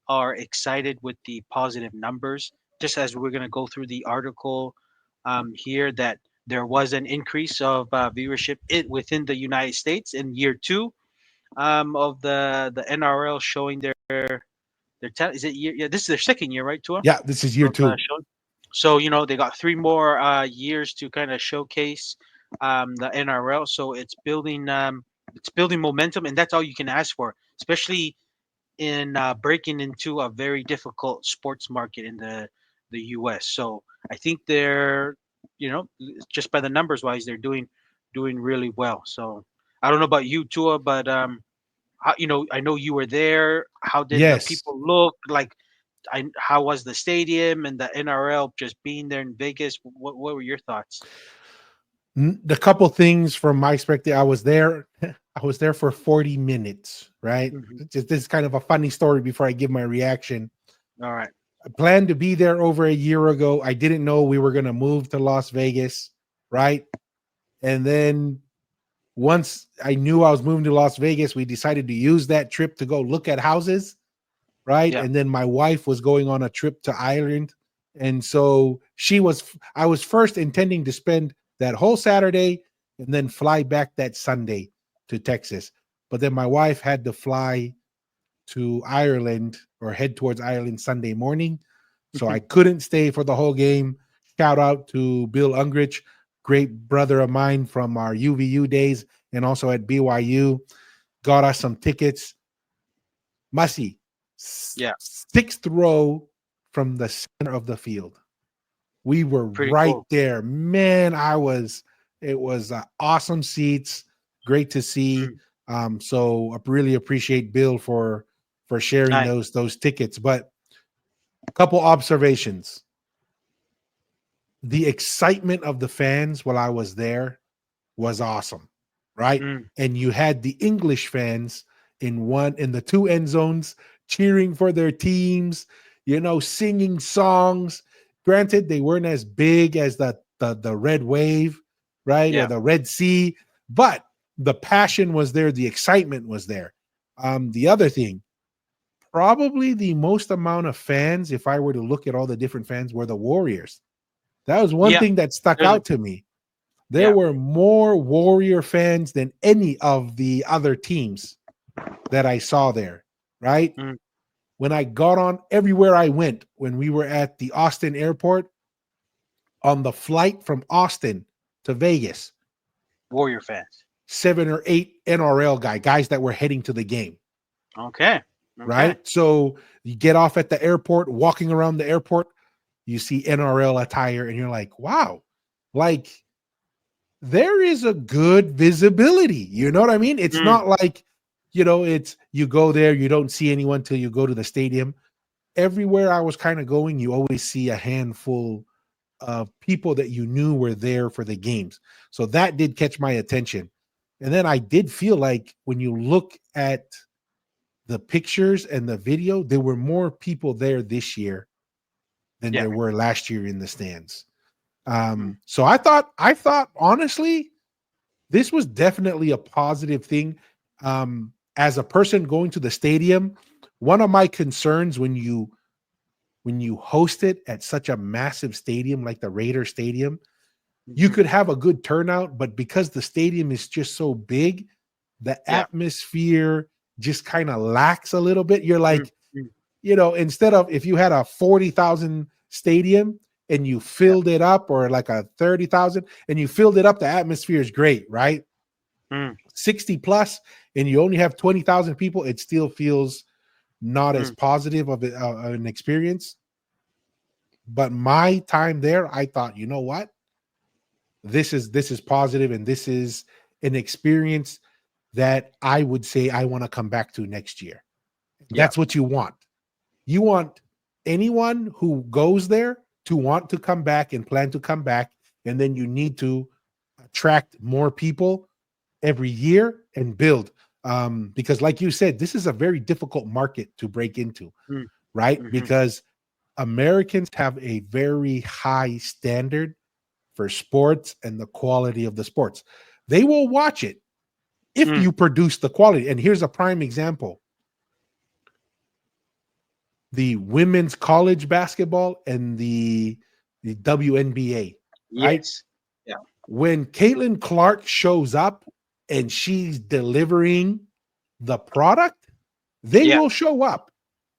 are excited with the positive numbers. Just as we're going to go through the article here, that there was an increase of viewership within the United States in year two of the NRL showing is it year? Yeah, this is their second year, right, Tua? Yeah, this is year Of two. showing. So they got 3 more years to kind of showcase the NRL. So it's building momentum, and that's all you can ask for, especially in breaking into a very difficult sports market in the U.S. So I think they're, just by the numbers wise, they're doing really well. So I don't know about you, Tua, but I know you were there. How did the Yes. people look like? How was the stadium and the NRL just being there in Vegas? What were your thoughts? The couple things from my perspective, I was there. I was there for 40 minutes, right? Hmm. This is kind of a funny story before I give my reaction. All right. I planned to be there over a year ago. I didn't know we were going to move to Las Vegas, right? And then once I knew I was moving to Las Vegas, we decided to use that trip to go look at houses, right? Yeah. And then my wife was going on a trip to Ireland. And so I was first intending to spend that whole Saturday and then fly back that Sunday to Texas. But then my wife had to fly to Ireland or head towards Ireland Sunday morning. So I couldn't stay for the whole game. Shout out to Bill Ungrich, great brother of mine from our UVU days and also at BYU. Got us some tickets. Mussy, Yeah. sixth row from the center of the field. We were Pretty right cool. there. Man, it was awesome seats. Great to see. So I really appreciate Bill for sharing Nice. those tickets. But a couple observations. The excitement of the fans while I was there was awesome, right? And you had the English fans in the two end zones cheering for their teams, singing songs. Granted, they weren't as big as the Red Wave, right? Or Yeah. the Red Sea, but the passion was there, the excitement was there. The other thing, probably the most amount of fans, if I were to look at all the different fans, were the Warriors. That was one Yeah. thing that stuck Really. out to me. There Yeah. were more Warrior fans than any of the other teams that I saw there, right? When I got on, everywhere I went, when we were at the Austin airport, on the flight from Austin to Vegas, Warrior fans. 7 or 8 NRL guys that were heading to the game, Okay. right? So you get off at the airport, walking around the airport, you see NRL attire, and you're like, wow, like there is a good visibility. You know what I mean? It's not like, it's you go there, you don't see anyone till you go to the stadium. Everywhere I was kind of going, you always see a handful of people that you knew were there for the games. So that did catch my attention. And then I did feel like when you look at the pictures and the video, there were more people there this year than there were last year in the stands. So I thought honestly, this was definitely a positive thing. As a person going to the stadium, one of my concerns when you host it at such a massive stadium like the Raider Stadium, you could have a good turnout, but because the stadium is just so big, the atmosphere just kind of lacks a little bit. You're like, instead of if you had a 40,000 stadium and you filled it up, or like a 30,000 and you filled it up, the atmosphere is great, right? 60 plus and you only have 20,000 people, it still feels not as positive of an experience. But my time there, I thought, you know what? This is positive, and this is an experience that I would say I want to come back to next year. That's what you want. You want anyone who goes there to want to come back and plan to come back, and then you need to attract more people every year and build. Because like you said, this is a very difficult market to break into, right? Because Americans have a very high standard for sports and the quality of the sports. They will watch it if you produce the quality. And here's a prime example. The women's college basketball and the WNBA, right? Yes. Yeah. When Caitlin Clark shows up and she's delivering the product, they will show up.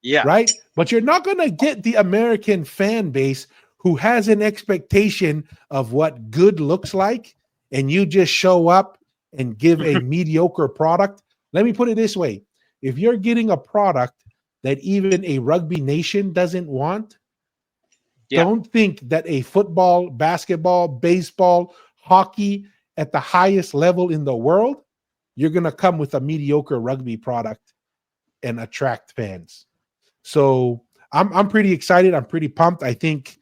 Yeah. Right. But you're not going to get the American fan base who has an expectation of what good looks like, and you just show up and give a mediocre product. Let me put it this way. If you're getting a product that even a rugby nation doesn't want, don't think that a football, basketball, baseball, hockey at the highest level in the world, you're going to come with a mediocre rugby product and attract fans. So I'm pretty excited. I'm pretty pumped. I think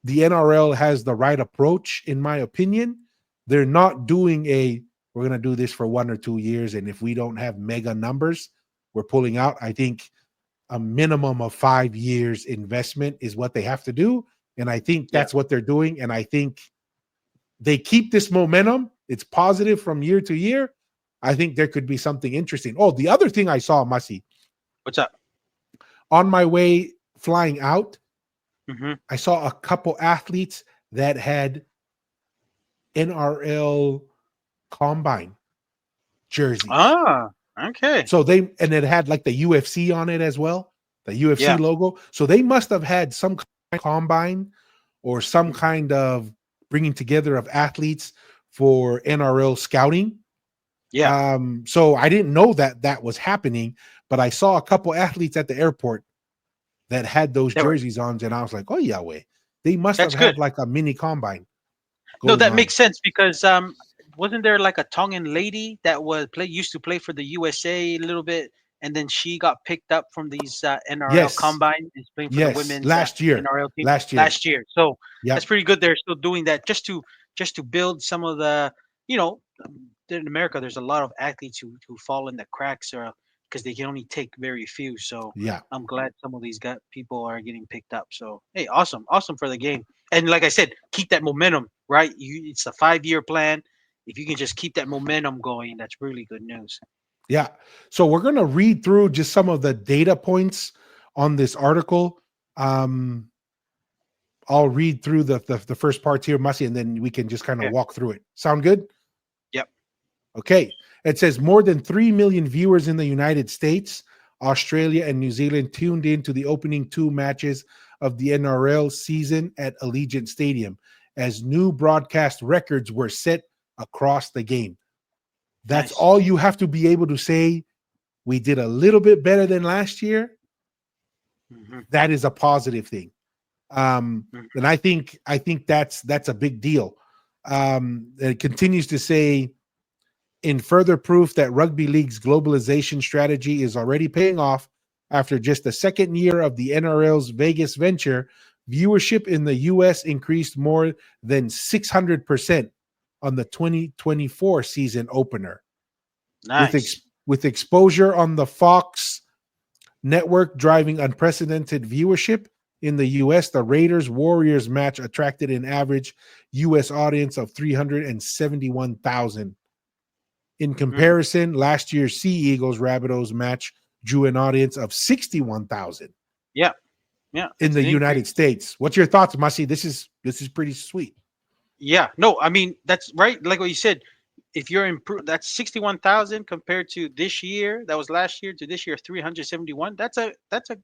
the NRL has the right approach, in my opinion. They're not doing we're going to do this for 1 or 2 years, and if we don't have mega numbers, we're pulling out. I think a minimum of 5 years investment is what they have to do, and I think that's what they're doing, and I think they keep this momentum. It's positive from year to year. I think there could be something interesting. Oh, the other thing I saw, Mussy. What's up? On my way flying out, I saw a couple athletes that had NRL combine jerseys. Okay. So and it had like the UFC on it as well, the UFC Yeah. logo. So they must have had some kind of combine or some Mhm. kind of bringing together of athletes for NRL scouting. Yeah. So I didn't know that was happening, but I saw a couple athletes at the airport that had those They were. jerseys on, and I was like, oh, Yahweh, they must have That's good. had like a mini combine No, going that on. makes sense because wasn't there like a Tongan lady that used to play for the USA a little bit, and then she got picked up from these NRL Yes, combine and is playing for the yes, women's last year, NRL team last year. last year. So that's Yep, pretty good. They're still doing that just to build some of the you know in America. There's a lot of athletes who fall in the cracks or because they can only take very few. So yeah. I'm glad some of these people are getting picked up. So hey, awesome, awesome for the game. And like I said, keep that momentum, right? It's a 5-year plan. If you can just keep that momentum going, that's really good news. Yeah. So we're going to read through just some of the data points on this article. Um, I'll read through the first parts here, Mussy, and then we can just kind of Okay. walk through it. Sound good? Yep. Okay. It says more than 3 million viewers in the United States, Australia, and New Zealand tuned in to the opening 2 matches of the NRL season at Allegiant Stadium as new broadcast records were set across the game. That's Nice. all you have to be able to say. We did a little bit better than last year. Hmm. That is a positive thing. And I think that's a big deal. It continues to say, in further proof that rugby league's globalization strategy is already paying off, after just the second year of the NRL's Vegas venture, viewership in the US increased more than 600% on the 2024 season opener. Nice. With exposure on the Fox network driving unprecedented viewership in the US, the Raiders Warriors match attracted an average US audience of 371,000. In Hmm. comparison, last year's Sea Eagles Rabbitohs match drew an audience of 61,000 Yeah. Yeah. in That's the an increase. United States. What's your thoughts, Masi? This is pretty sweet. Yeah. No, I mean that's right. Like what you said, if you're improved, that's 61,000 compared to this year. That was last year to this year 371. That's a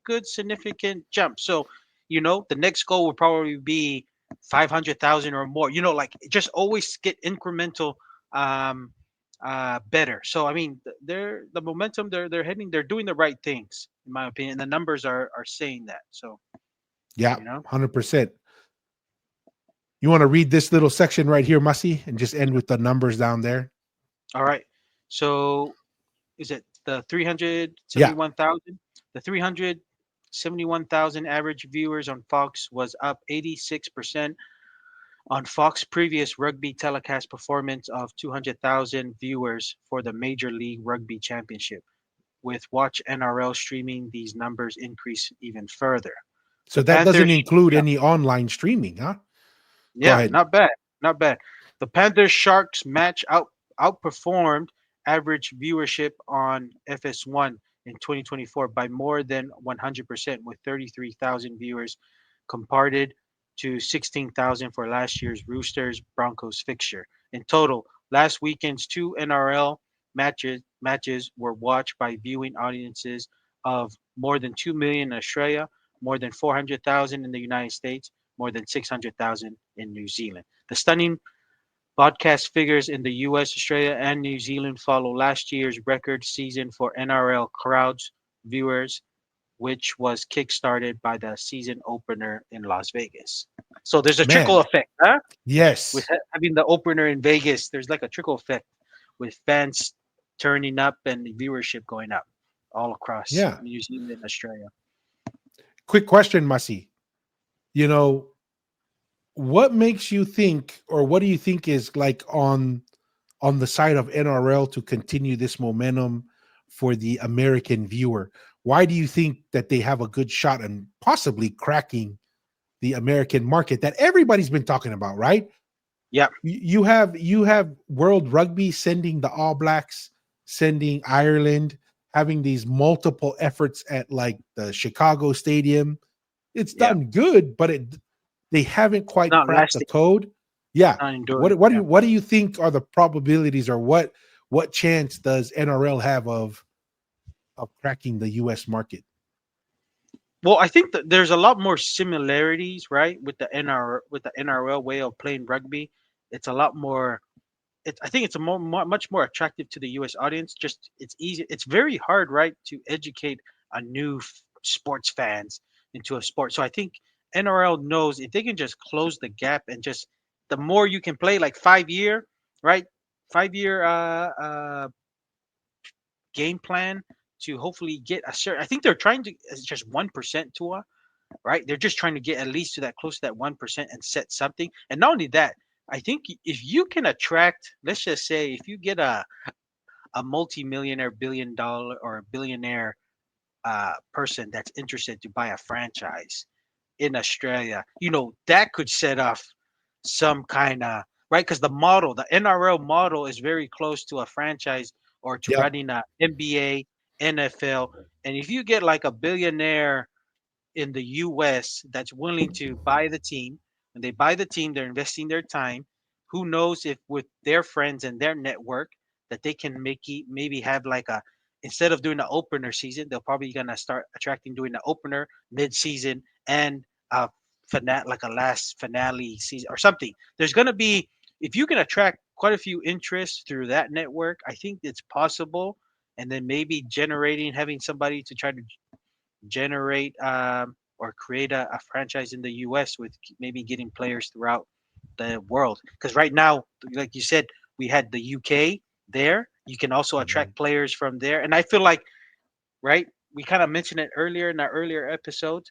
good significant jump. So, the next goal would probably be 500,000 or more. Like just always get incremental um better. So I mean, they're the momentum they're doing the right things in my opinion. And the numbers are saying that. So, Yeah, you know. 100%. You want to read this little section right here, Masi, and just end with the numbers down there? All right. So is it the Yeah. 371,000? The 371,000 average viewers on Fox was up 86% on Fox previous rugby telecast performance of 200,000 viewers for the Major League Rugby Championship. With Watch NRL streaming, these numbers increase even further. So The that doesn't Panthers, include yeah, any online streaming, huh? Go yeah, ahead. not bad, not bad. The Panthers Sharks match outperformed average viewership on FS1 in 2024 by more than 100%, with 33,000 viewers compared to 16,000 for last year's Roosters Broncos fixture. In total, last weekend's 2 NRL matches were watched by viewing audiences of more than 2 million in Australia, more than 400,000 in the United States, more than 600,000 in New Zealand. The stunning broadcast figures in the US, Australia, and New Zealand follow last year's record season for NRL crowds viewers, which was kickstarted by the season opener in Las Vegas. So there's a trickle Man, effect, huh? With yes. having the opener in Vegas, there's like a trickle effect with fans turning up and the viewership going up all across Yeah. New Zealand and Australia. Quick question, Masi. You know, what makes you think, or what do you think is like on the side of NRL to continue this momentum for the American viewer? Why do you think that they have a good shot and possibly cracking the American market that everybody's been talking about, right? Yeah, You have World Rugby sending the All Blacks, sending Ireland, having these multiple efforts at like the Chicago Stadium. It's yeah. done good, but they haven't It's quite not cracked the lasting, code. Yeah. not enduring. What do Yeah. you what do you think are the probabilities, or what what chance does NRL have of cracking the US market? Well, I think that there's a lot more similarities, right, with the NRL way of playing rugby. It's a lot more. I think it's a much more attractive to the U.S. audience. Just it's easy. It's very hard, right, to educate a new sports fans into a sport. So I think NRL knows if they can just close the gap and just the more you can play, like 5 year, right, 5 year game plan to hopefully get a certain. I think they're trying to it's just 1% to a right. They're just trying to get at least to that close to that 1% and set something. And not only that, I think if you can attract, let's just say, if you get a multi-millionaire, $1 billion or a billionaire person that's interested to buy a franchise in Australia, that could set off some kind of right because the NRL model is very close to a franchise or to Yep. running a NBA, NFL, and if you get like a billionaire in the US that's willing to buy the team. When they buy the team, they're investing their time. Who knows if with their friends and their network that they can maybe have like a instead of doing the opener season, they're probably gonna start attracting doing the opener mid-season and a like a last finale season or something. There's gonna be if you can attract quite a few interests through that network, I think it's possible. And then maybe having somebody to try to generate or create a franchise in the US with maybe getting players throughout the world. Because right now, like you said, we had the UK there. You can also attract players from there. And I feel like, right, we kind of mentioned it earlier in our earlier episodes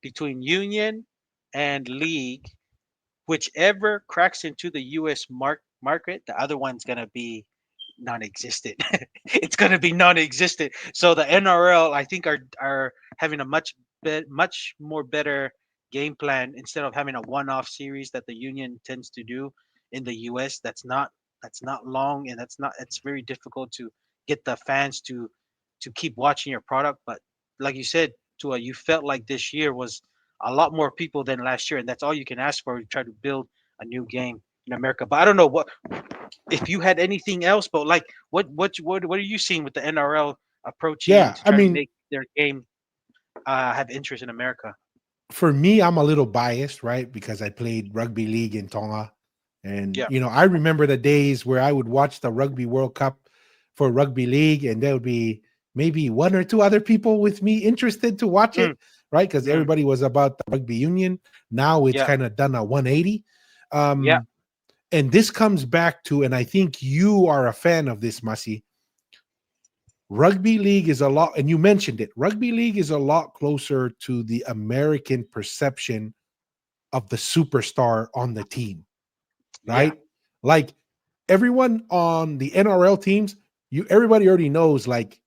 between union and league, whichever cracks into the US market, the other one's going to be non-existent. It's going to be non-existent. So the NRL, I think, are having a much more better game plan instead of having a one-off series that the union tends to do in the US. That's not long and it's very difficult to get the fans to keep watching your product. But like you said, Tua, you felt like this year was a lot more people than last year, and that's all you can ask for to try to build a new game in America. But I don't know what if you had anything else, but like what are you seeing with the NRL approaching Yeah, to I try to mean, make their game have interest in America? for me, I'm a little biased, right? Because I played rugby league in Tonga. And, Yeah. I remember the days where I would watch the Rugby World Cup for rugby league, and there would be maybe one or two other people with me interested to watch Mm, it, right? Because mm, everybody was about the rugby union. Now it's yeah. kind of done a 180. Yeah. And this comes back to, and I think you are a fan of this, Masi. Rugby league is a lot, and you mentioned it. Rugby league is a lot closer to the American perception of the superstar on the team, Yeah. right? Like everyone on the NRL teams, everybody already knows like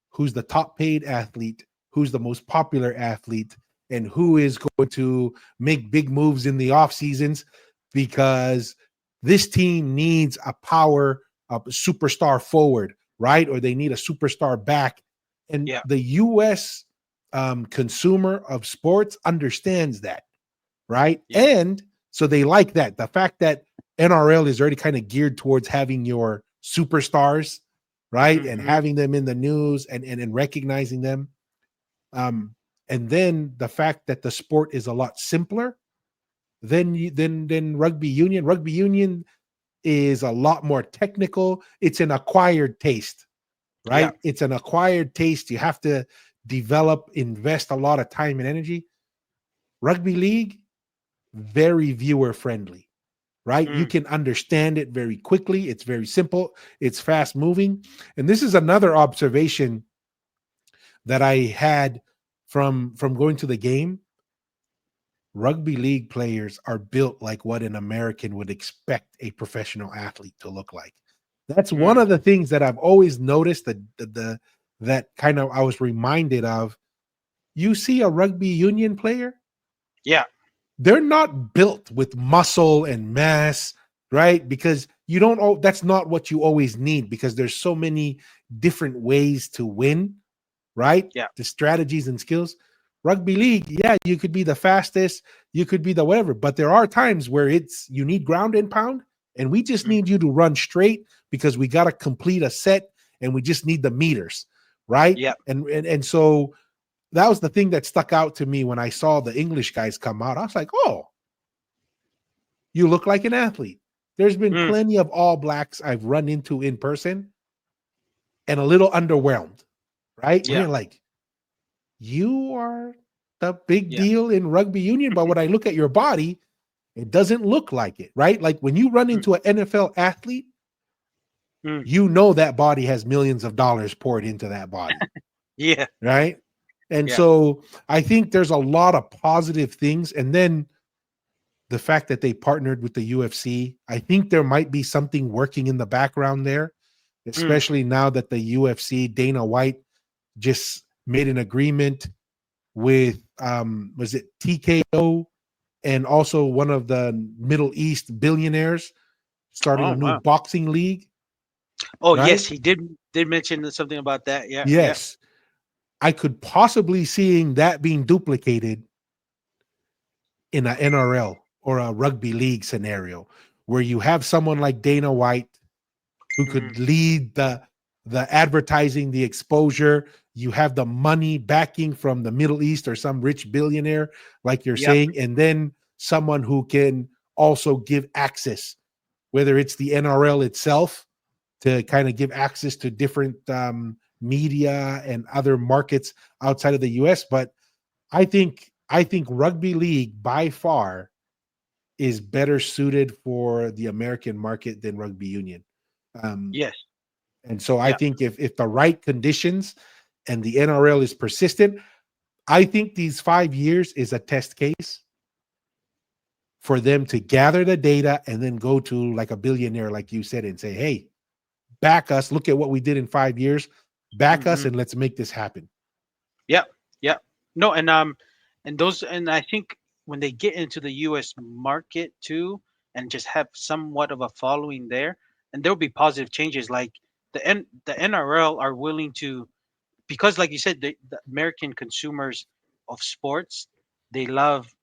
who's the top paid athlete, who's the most popular athlete, and who is going to make big moves in the off seasons because this team needs a superstar forward, right? Or they need a superstar back. And Yeah. the US consumer of sports understands that, right? Yeah. And so they like that. The fact that NRL is already kind of geared towards having your superstars, right? And Hmm. having them in the news and recognizing them. And then the fact that the sport is a lot simpler than rugby union. Rugby union is a lot more technical. It's an acquired taste, Yeah. right? It's an acquired taste. You have to develop, invest a lot of time and energy. Rugby league, very viewer friendly, right? You Mm, can understand it very quickly. It's very simple. It's fast moving. And this is another observation that I had from going to the game. Rugby league players are built like what an American would expect a professional athlete to look like. That's one mm, of the things that I've always noticed that kind of I was reminded of. You see a rugby union player, yeah. they're not built with muscle and mass, right? Because you don't that's not what you always need because there's so many different ways to win, right? Yeah. The strategies and skills. Rugby league, yeah, you could be the fastest, you could be the whatever, but there are times where you need ground and pound and we just Mhm. need you to run straight because we got to complete a set and we just need the meters, right? Yeah. And so that was the thing that stuck out to me when I saw the English guys come out. I was like, oh, you look like an athlete. There's been Mm. plenty of All Blacks I've run into in person and a little underwhelmed, right? Where Yeah. you're like, you are the big Yeah. deal in rugby union, but when I look at your body, it doesn't look like it, right? Like when you run Mm. into an NFL athlete, Mm. you know that body has millions of dollars poured into that body, Yeah. right? And Yeah. so I think there's a lot of positive things. And then the fact that they partnered with the UFC, I think there might be something working in the background there, Mm. especially now that the UFC, Dana White, just made an agreement with was it TKO and also one of the Middle East billionaires starting Oh a new wow. boxing league, Oh right? yes, he did mention something about that. Yeah. Yeah. Yes. I could possibly seeing that being duplicated in a NRL or a rugby league scenario where you have someone like Dana White who Mhm. could lead the advertising, the exposure. You have the money backing from the Middle East or some rich billionaire, like you're Yep. saying, and then someone who can also give access, whether it's the NRL itself to kind of give access to different media and other markets outside of the US. But I think rugby league by far is better suited for the American market than rugby union. Um, Yes. and so I Yeah. think if the right conditions and the NRL is persistent, I think these 5 years is a test case for them to gather the data and then go to like a billionaire, like you said, and say, hey, back us. Look at what we did in 5 years. Back us Mhm. and let's make this happen. Yeah. Yeah. No, and those, and I think when they get into the U.S. market too, and just have somewhat of a following there, and there'll be positive changes. Like the NRL are willing to, because like you said, the American consumers of sports, they love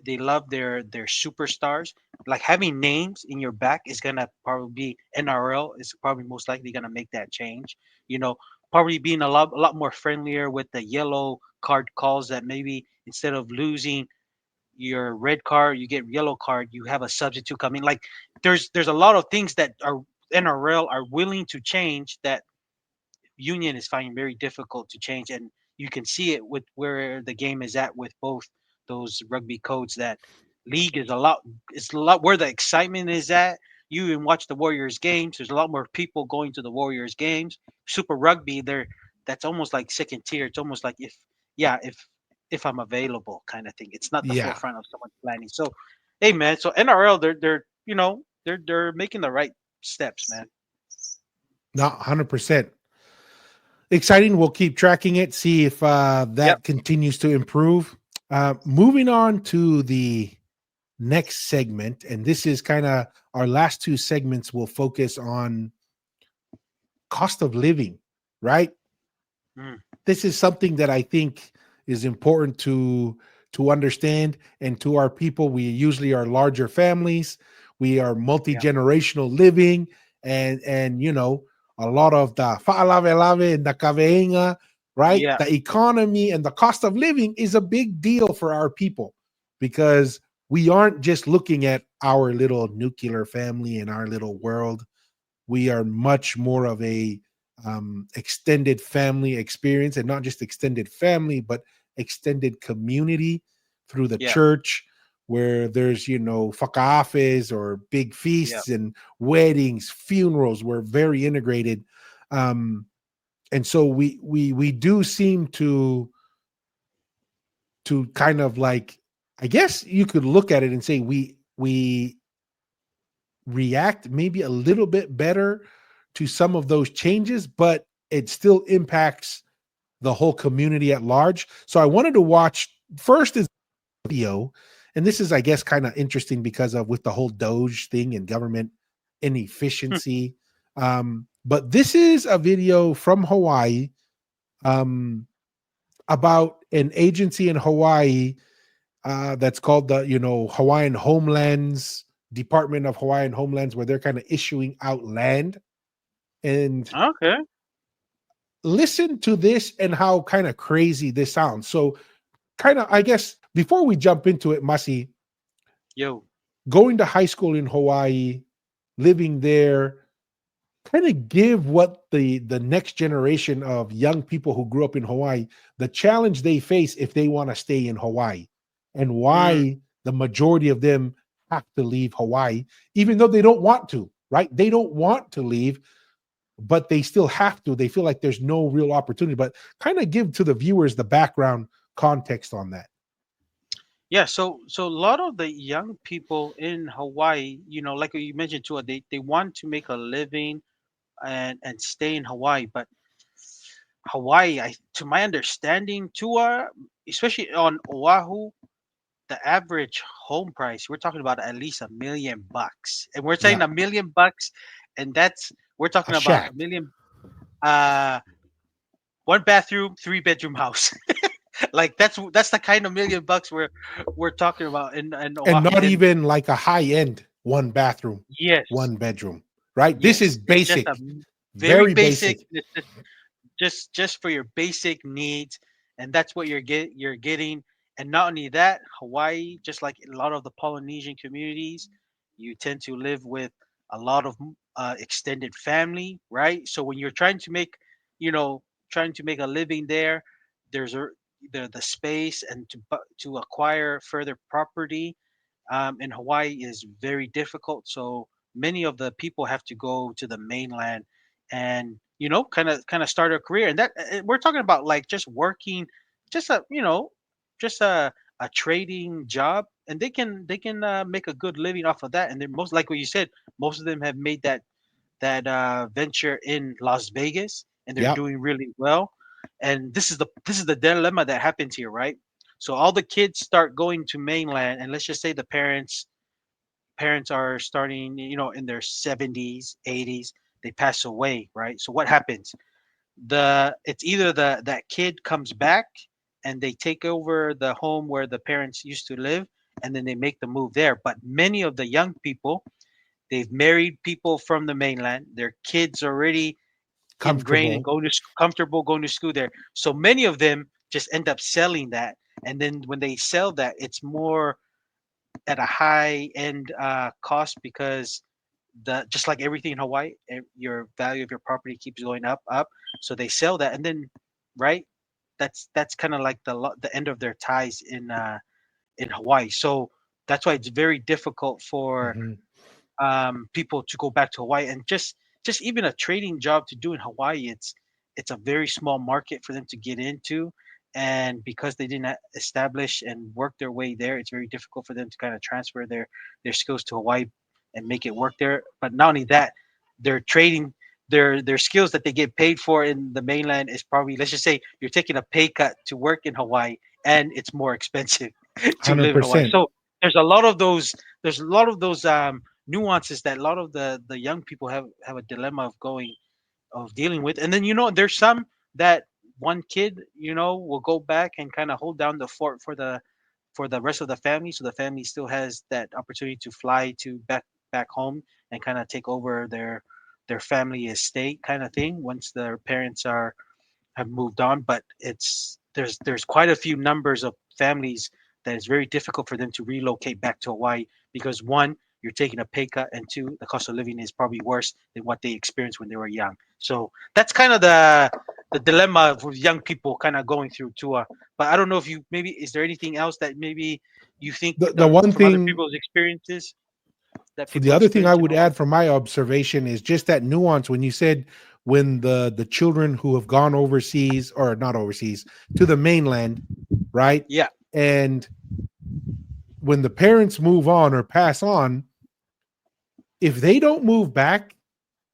they love their superstars. Like having names in your back is gonna probably be NRL is probably most likely gonna make that change. You know, probably being a lot more friendlier with the yellow card calls, that maybe instead of losing your red card, you get yellow card, you have a substitute coming. Like there's a lot of things that are NRL are willing to change that union is finding very difficult to change, and you can see it with where the game is at with both those rugby codes. That league is a lot, it's a lot where the excitement is at. You even watch the Warriors games, there's a lot more people going to the Warriors games. Super rugby, they're, that's almost like second tier. It's almost like if, yeah, if I'm available kind of thing. It's not the Yeah, forefront of someone's planning. So hey man, so NRL, they're you know, they're making the right steps, man. not 100%. Exciting. We'll keep tracking it, see if Yep. that continues to improve. Moving on to the next segment, and this is kind of our last two segments will focus on cost of living, right? Mm, This is something that I think is important to understand, and to our people. We usually are larger families. We are yeah. multi-generational living, and you know, a lot of the fa'alave and the kaveinga, right? Yeah. The economy and the cost of living is a big deal for our people because we aren't just looking at our little nuclear family and our little world. We are much more of a extended family experience, and not just extended family, but extended community through the Yeah. church, where there's, you know, whakaafes or big Yeah. feasts and weddings, funerals. We're very integrated. Um, and so we do seem to kind of like, I guess you could look at it and say we react maybe a little bit better to some of those changes, but it still impacts the whole community at large. So I wanted to watch first is video, and this is, I guess, kind of interesting because of with the whole Doge thing and government Hmm. inefficiency. But this is a video from Hawaii um, about an agency in Hawaii that's called the, you know, Hawaiian Homelands. Department of Hawaiian Homelands, where they're kind of issuing out land. And Okay. listen to this and how kind of crazy this sounds. So, kind of, I guess, before we jump into it, Masi, Yo. going to high school in Hawaii, living there, kind of give what the next generation of young people who grew up in Hawaii, the challenge they face if they want to stay in Hawaii, and Mm, why the majority of them have to leave Hawaii, even though they don't want to, right? They don't want to leave, but they still have to. They feel like there's no real opportunity. But kind of give to the viewers the background context on that. yeah. So a lot of the young people in Hawaii, like you mentioned too, they want to make a living and stay in Hawaii, but Hawaii, to my understanding, Tua, especially on Oahu, the average home price, we're talking about at least $1 million. And we're saying Yeah, $1 million, and we're a talking about a shack, million, uh, 1 bathroom, 3 bedroom house. Like that's the kind of $1 million we're talking about in and Oahu. not And even like a high end one bathroom, yes, one bedroom, right? This is yes, it's just a basic, very very basic. basic. It's just for your basic needs, and that's what you're getting. And not only that, Hawaii, just like a lot of the Polynesian communities, you tend to live with a lot of extended family, right? So when you're trying to make, you know trying to make a living there, there's the space, and to acquire further property in Hawaii is very difficult. So many of the people have to go to the mainland and kind of start a career. And that we're talking about like just working, just just a trading job, and they can make a good living off of that. And they're most like what you said, most of them have made that venture in Las Vegas, and they're Yep. doing really well. And this is the dilemma that happens here, right? So all the kids start going to mainland, and let's just say the parents are starting, in their 70s, 80s, they pass away, right? So what happens? It's either that kid comes back and they take over the home where the parents used to live, and then they make the move there. But many of the young people, they've married people from the mainland. Their kids already ingrained and Comfortable. comfortable going to school there. So many of them just end up selling that. And then when they sell that, it's more at a high end cost, because the just like everything in Hawaii, your value of your property keeps going up. So they sell that, and then, right, that's kind of like the end of their ties in Hawaii. So that's why it's very difficult for Mhm. people to go back to Hawaii. And just even a trading job to do in Hawaii, it's a very small market for them to get into. And because they didn't establish and work their way there, it's very difficult for them to kind of transfer their skills to Hawaii and make it work there. But not only that, they're trading their skills that they get paid for in the mainland is probably, let's just say you're taking a pay cut to work in Hawaii, and it's more expensive to live in Hawaii. 100%. So there's a lot of those there's a lot of those nuances that a lot of the young people have a dilemma of dealing with. And then, there's some that one kid, will go back and kind of hold down the fort for the rest of the family, so the family still has that opportunity to fly to back home and kind of take over their family estate kind of thing once their parents have moved on. But there's quite a few numbers of families that it's very difficult for them to relocate back to Hawaii, because one, you're taking a pay cut, and two, the cost of living is probably worse than what they experienced when they were young. So that's kind of the dilemma for young people kind of going through tour. But I don't know if you maybe is there anything else that maybe you think The one from other thing, people's experiences that for the people other thing I experience in would Hawaii? add from my observation is just that nuance when you said when the children who have gone overseas, or not overseas, to the mainland, right? Yeah. And when the parents move on or pass on, if they don't move back,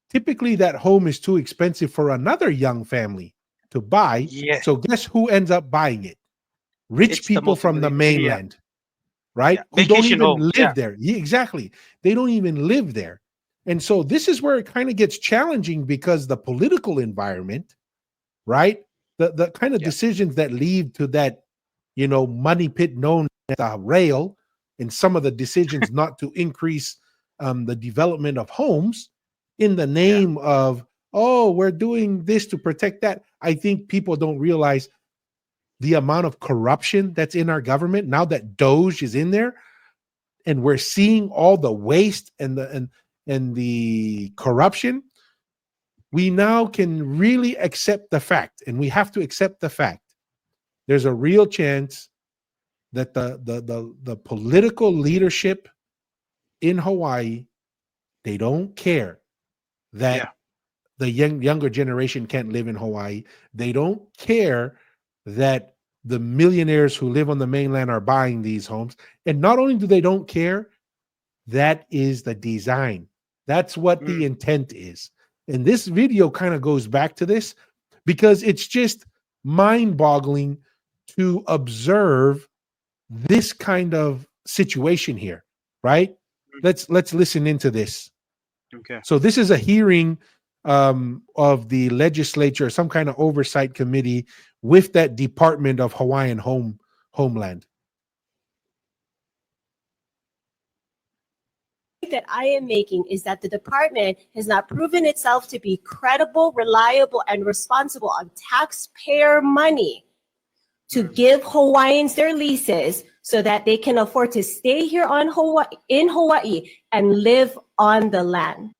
typically that home is too expensive for another young family to buy. Yes. So guess who ends up buying it? Rich It's the people from the multi-million. Yeah. mainland, Yeah. right? Who don't Vacation even homes. Yeah. live there. Yeah, exactly. They don't even live there. And so this is where it kind of gets challenging, because the political environment, right? The kind of Yeah. decisions that lead to that, money pit known as the rail, and some of the decisions not to increase the development of homes in the name of, oh, we're doing this to protect that. I think people don't realize the amount of corruption that's in our government now that Doge is in there, and we're seeing all the waste and the corruption. We now can really accept the fact, and we have to accept the fact, there's a real chance that the political leadership in Hawaii, they don't care that the younger generation can't live in Hawaii. They don't care that the millionaires who live on the mainland are buying these homes. And not only do they don't care, that is the design. That's what the intent is. And this video kind of goes back to this because it's just mind-boggling to observe this kind of situation here, right? Let's listen into this. Okay. So this is a hearing of the legislature, some kind of oversight committee with that Department of Hawaiian Homeland. That I am making is that the department has not proven itself to be credible, reliable, and responsible on taxpayer money to give Hawaiians their leases so that they can afford to stay here in Hawaii and live on the land.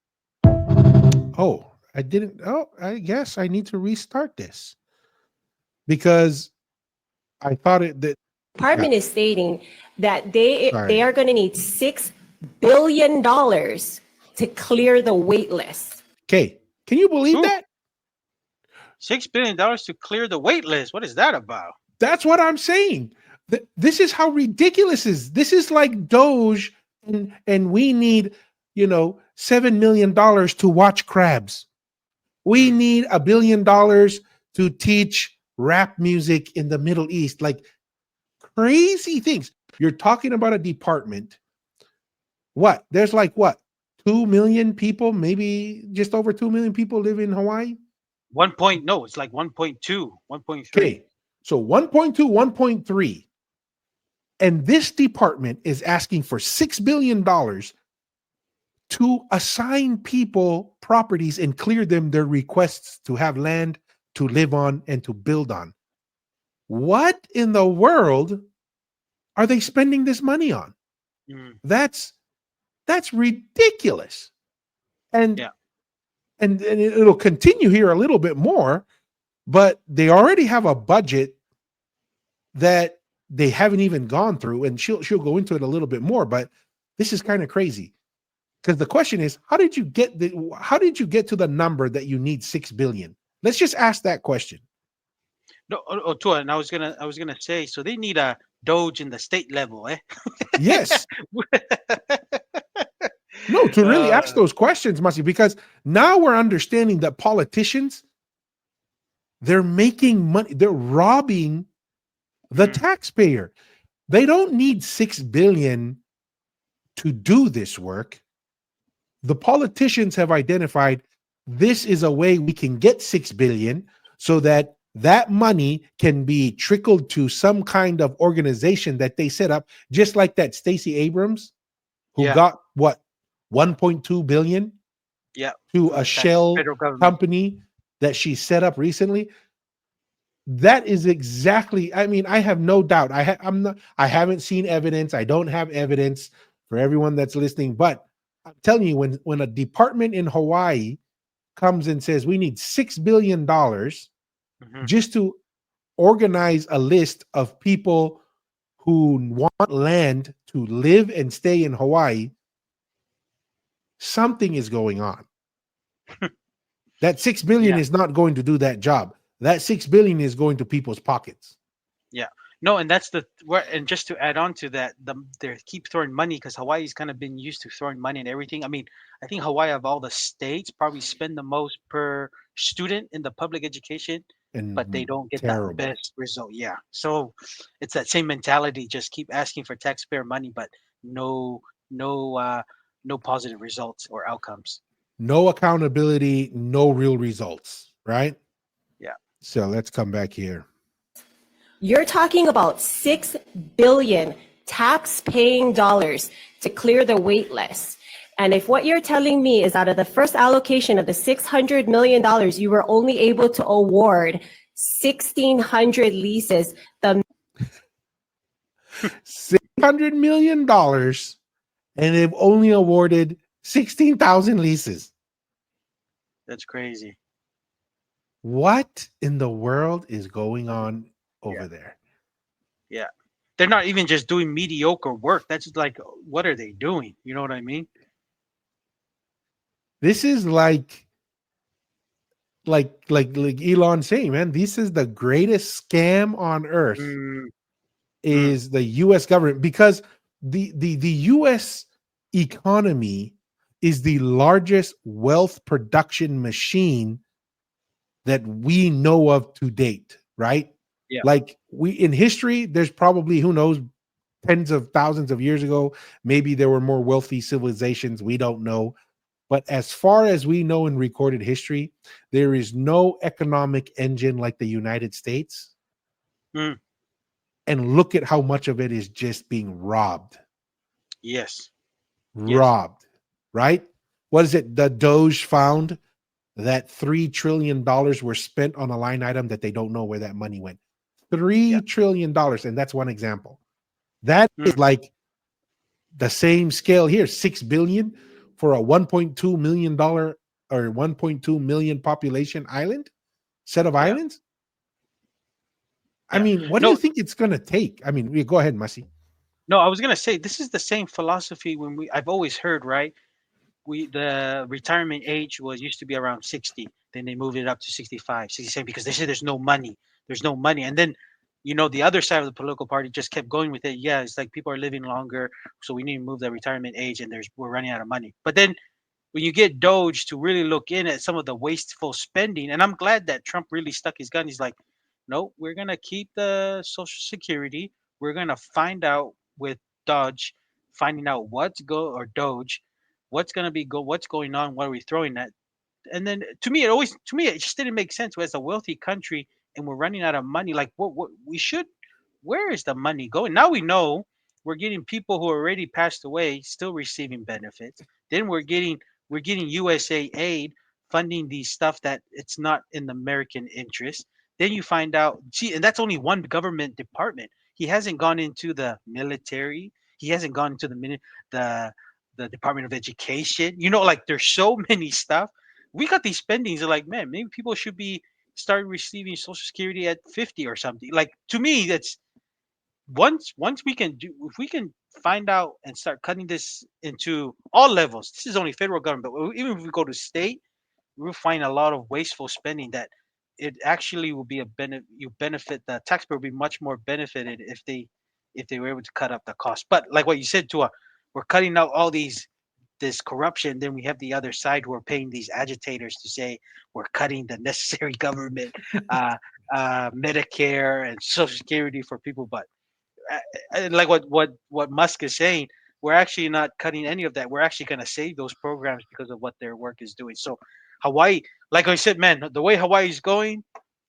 Oh, I didn't. Oh, I guess I need to restart this because I thought the department is stating that they are going to need $6 billion to clear the wait list. Okay, can you believe that? $6 billion to clear the wait list. What is that about? That's what I'm saying. This is how ridiculous this is like Doge, and we need, $7 million to watch crabs. We need $1 billion to teach rap music in the Middle East. Like crazy things. You're talking about a department. There's 2 million people, maybe just over 2 million people live in Hawaii. It's like 1.2, 1.3. Okay, so 1.2, 1.3. And this department is asking for $6 billion to assign people properties and clear them their requests to have land to live on and to build on. What in the world are they spending this money on? That's ridiculous. And it'll continue here a little bit more, but they already have a budget that they haven't even gone through, and she'll go into it a little bit more, but this is kind of crazy. Because the question is, how did you get to the number that you need $6 billion? Let's just ask that question. No, Tua, and I was gonna say, so they need a Doge in the state level, eh? Yes. No, to really ask those questions, Masi, because now we're understanding that politicians, they're making money, they're robbing the taxpayer. They don't need $6 billion to do this work. The politicians have identified this is a way we can get $6 billion so that money can be trickled to some kind of organization that they set up, just like that Stacey Abrams, who got 1.2 billion to a shell company that she set up recently. That is exactly, I have no doubt. I haven't seen evidence. I don't have evidence for everyone that's listening, but I'm telling you, when a department in Hawaii comes and says we need $6 billion just to organize a list of people who want land to live and stay in Hawaii, something is going on. That $6 billion is not going to do that job. That $6 billion is going to people's pockets. Yeah. No, and that's and just to add on to that, they keep throwing money because Hawaii's kind of been used to throwing money and everything. I mean, I think Hawaii of all the states probably spend the most per student in the public education, but they don't get the best result. Yeah. So it's that same mentality. Just keep asking for taxpayer money, but no positive results or outcomes. No accountability, no real results, right? Yeah. So let's come back here. You're talking about $6 billion tax-paying dollars to clear the wait list. And if what you're telling me is out of the first allocation of the $600 million, you were only able to award 1,600 leases, the $600 million, and they've only awarded 16,000 leases. That's crazy. What in the world is going on over there? Yeah. They're not even just doing mediocre work. That's just like, what are they doing? You know what I mean? This is like Elon saying, man, this is the greatest scam on earth. Is the U.S. government, because the U.S. economy is the largest wealth production machine that we know of to date, right? Yeah. Like in history, there's probably, who knows, tens of thousands of years ago, maybe there were more wealthy civilizations. We don't know. But as far as we know in recorded history, there is no economic engine like the United States. And look at how much of it is just being robbed. Yes. Robbed, right? What is it? The Doge found that $3 trillion were spent on a line item that they don't know where that money went. $3 trillion. And that's one example. That is like the same scale here, 6 billion for a $1.2 million or 1.2 million population island, set of islands. I mean, what do you think it's going to take? I mean, go ahead, Masi. No, I was going to say, this is the same philosophy I've always heard, right? The retirement age used to be around 60. Then they moved it up to 65, 67 because they said there's no money. There's no money. And then, the other side of the political party just kept going with it. Yeah, it's like people are living longer, so we need to move the retirement age, and we're running out of money. But then when you get Doge to really look in at some of the wasteful spending, and I'm glad that Trump really stuck his gun. He's like, no, we're going to keep the Social Security. We're going to find out with Doge, finding out Doge, what's going to be what's going on, what are we throwing at? And then to me it just didn't make sense. As a wealthy country and we're running out of money, like what we should, where is the money going? Now we know we're getting people who already passed away still receiving benefits. Then we're getting USA aid funding these stuff that it's not in the American interest. Then you find out, gee, and that's only one government department. He hasn't gone into the military. He hasn't gone into the Department of Education. Like there's so many stuff. We got these spendings. Are like, man, maybe people should be start receiving Social Security at 50 or something. Like to me, that's once we can if we can find out and start cutting this into all levels. This is only federal government, but even if we go to state, we'll find a lot of wasteful spending that it actually will be a benefit. The taxpayer will be much more benefited if they were able to cut up the cost. But like what you said, Tua, we're cutting out all this corruption. Then we have the other side who are paying these agitators to say we're cutting the necessary government, Medicare and Social Security for people. But like what Musk is saying, we're actually not cutting any of that. We're actually going to save those programs because of what their work is doing. So Hawaii, like I said, man, the way Hawaii is going,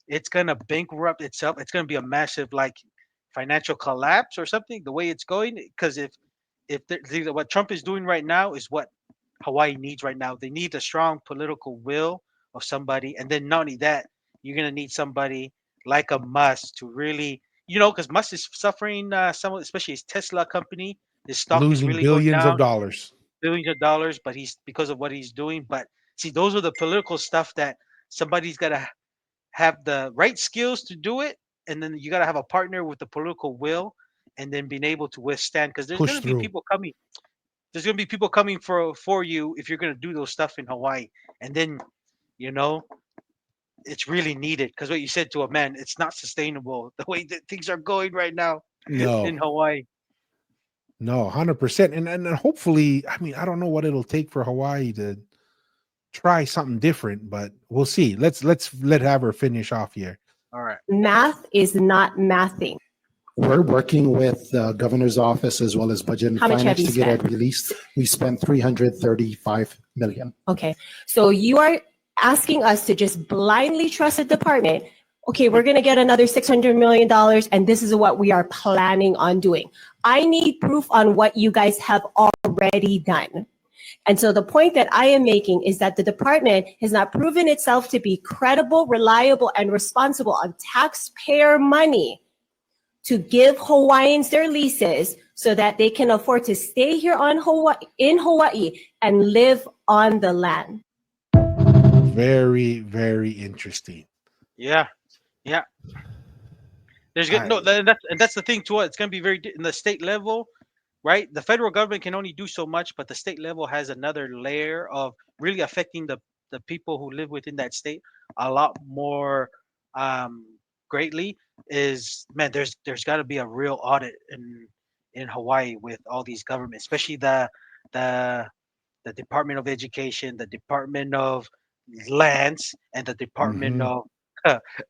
it's going to bankrupt itself. It's going to be a massive financial collapse or something. The way it's going, because if what Trump is doing right now is what Hawaii needs right now. They need a strong political will of somebody, and then not only that, you're going to need somebody like a Musk to really, because Musk is suffering especially his Tesla company. His stock is losing really going billions down, of dollars. but he's because of what he's doing. But see, those are the political stuff that somebody's got to have the right skills to do it, and then you got to have a partner with the political will, and then being able to withstand. Because there's going to be people coming. There's going to be people coming for you if you're going to do those stuff in Hawaii, and then it's really needed. Because what you said to a man, it's not sustainable the way that things are going right now in Hawaii. No, 100%. And hopefully, I mean, I don't know what it'll take for Hawaii to try something different, but we'll see. Let her finish off here. All right. Math is not mathing. We're working with the governor's office as well as budget and finance to get it released. We spent $335 million. Okay. So you are asking us to just blindly trust the department. Okay, we're going to get another $600 million, and this is what we are planning on doing. I need proof on what you guys have already done. And so the point that I am making is that the department has not proven itself to be credible, reliable, and responsible on taxpayer money to give Hawaiians their leases so that they can afford to stay here in Hawaii and live on the land. Very, very interesting. Yeah, yeah. There's good. No, that's the thing too. It's gonna be very in the state level, right? The federal government can only do so much, but the state level has another layer of really affecting the people who live within that state a lot more greatly. Is man, there's got to be a real audit in Hawaii with all these governments, especially the the Department of Education, the Department of Lands, and the Department Mhm.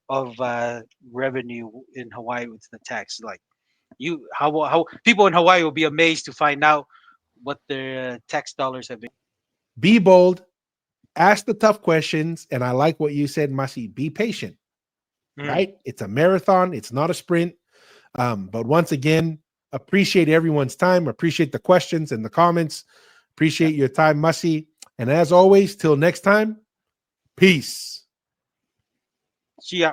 of Revenue in Hawaii with the tax. Like how people in Hawaii will be amazed to find out what their tax dollars have been. Be bold, ask the tough questions, and I like what you said, Masi. Be patient. Mm. Right? It's a marathon. It's not a sprint. But once again, appreciate everyone's time. Appreciate the questions and the comments. Appreciate your time, Masi. And as always, till next time, peace. See ya.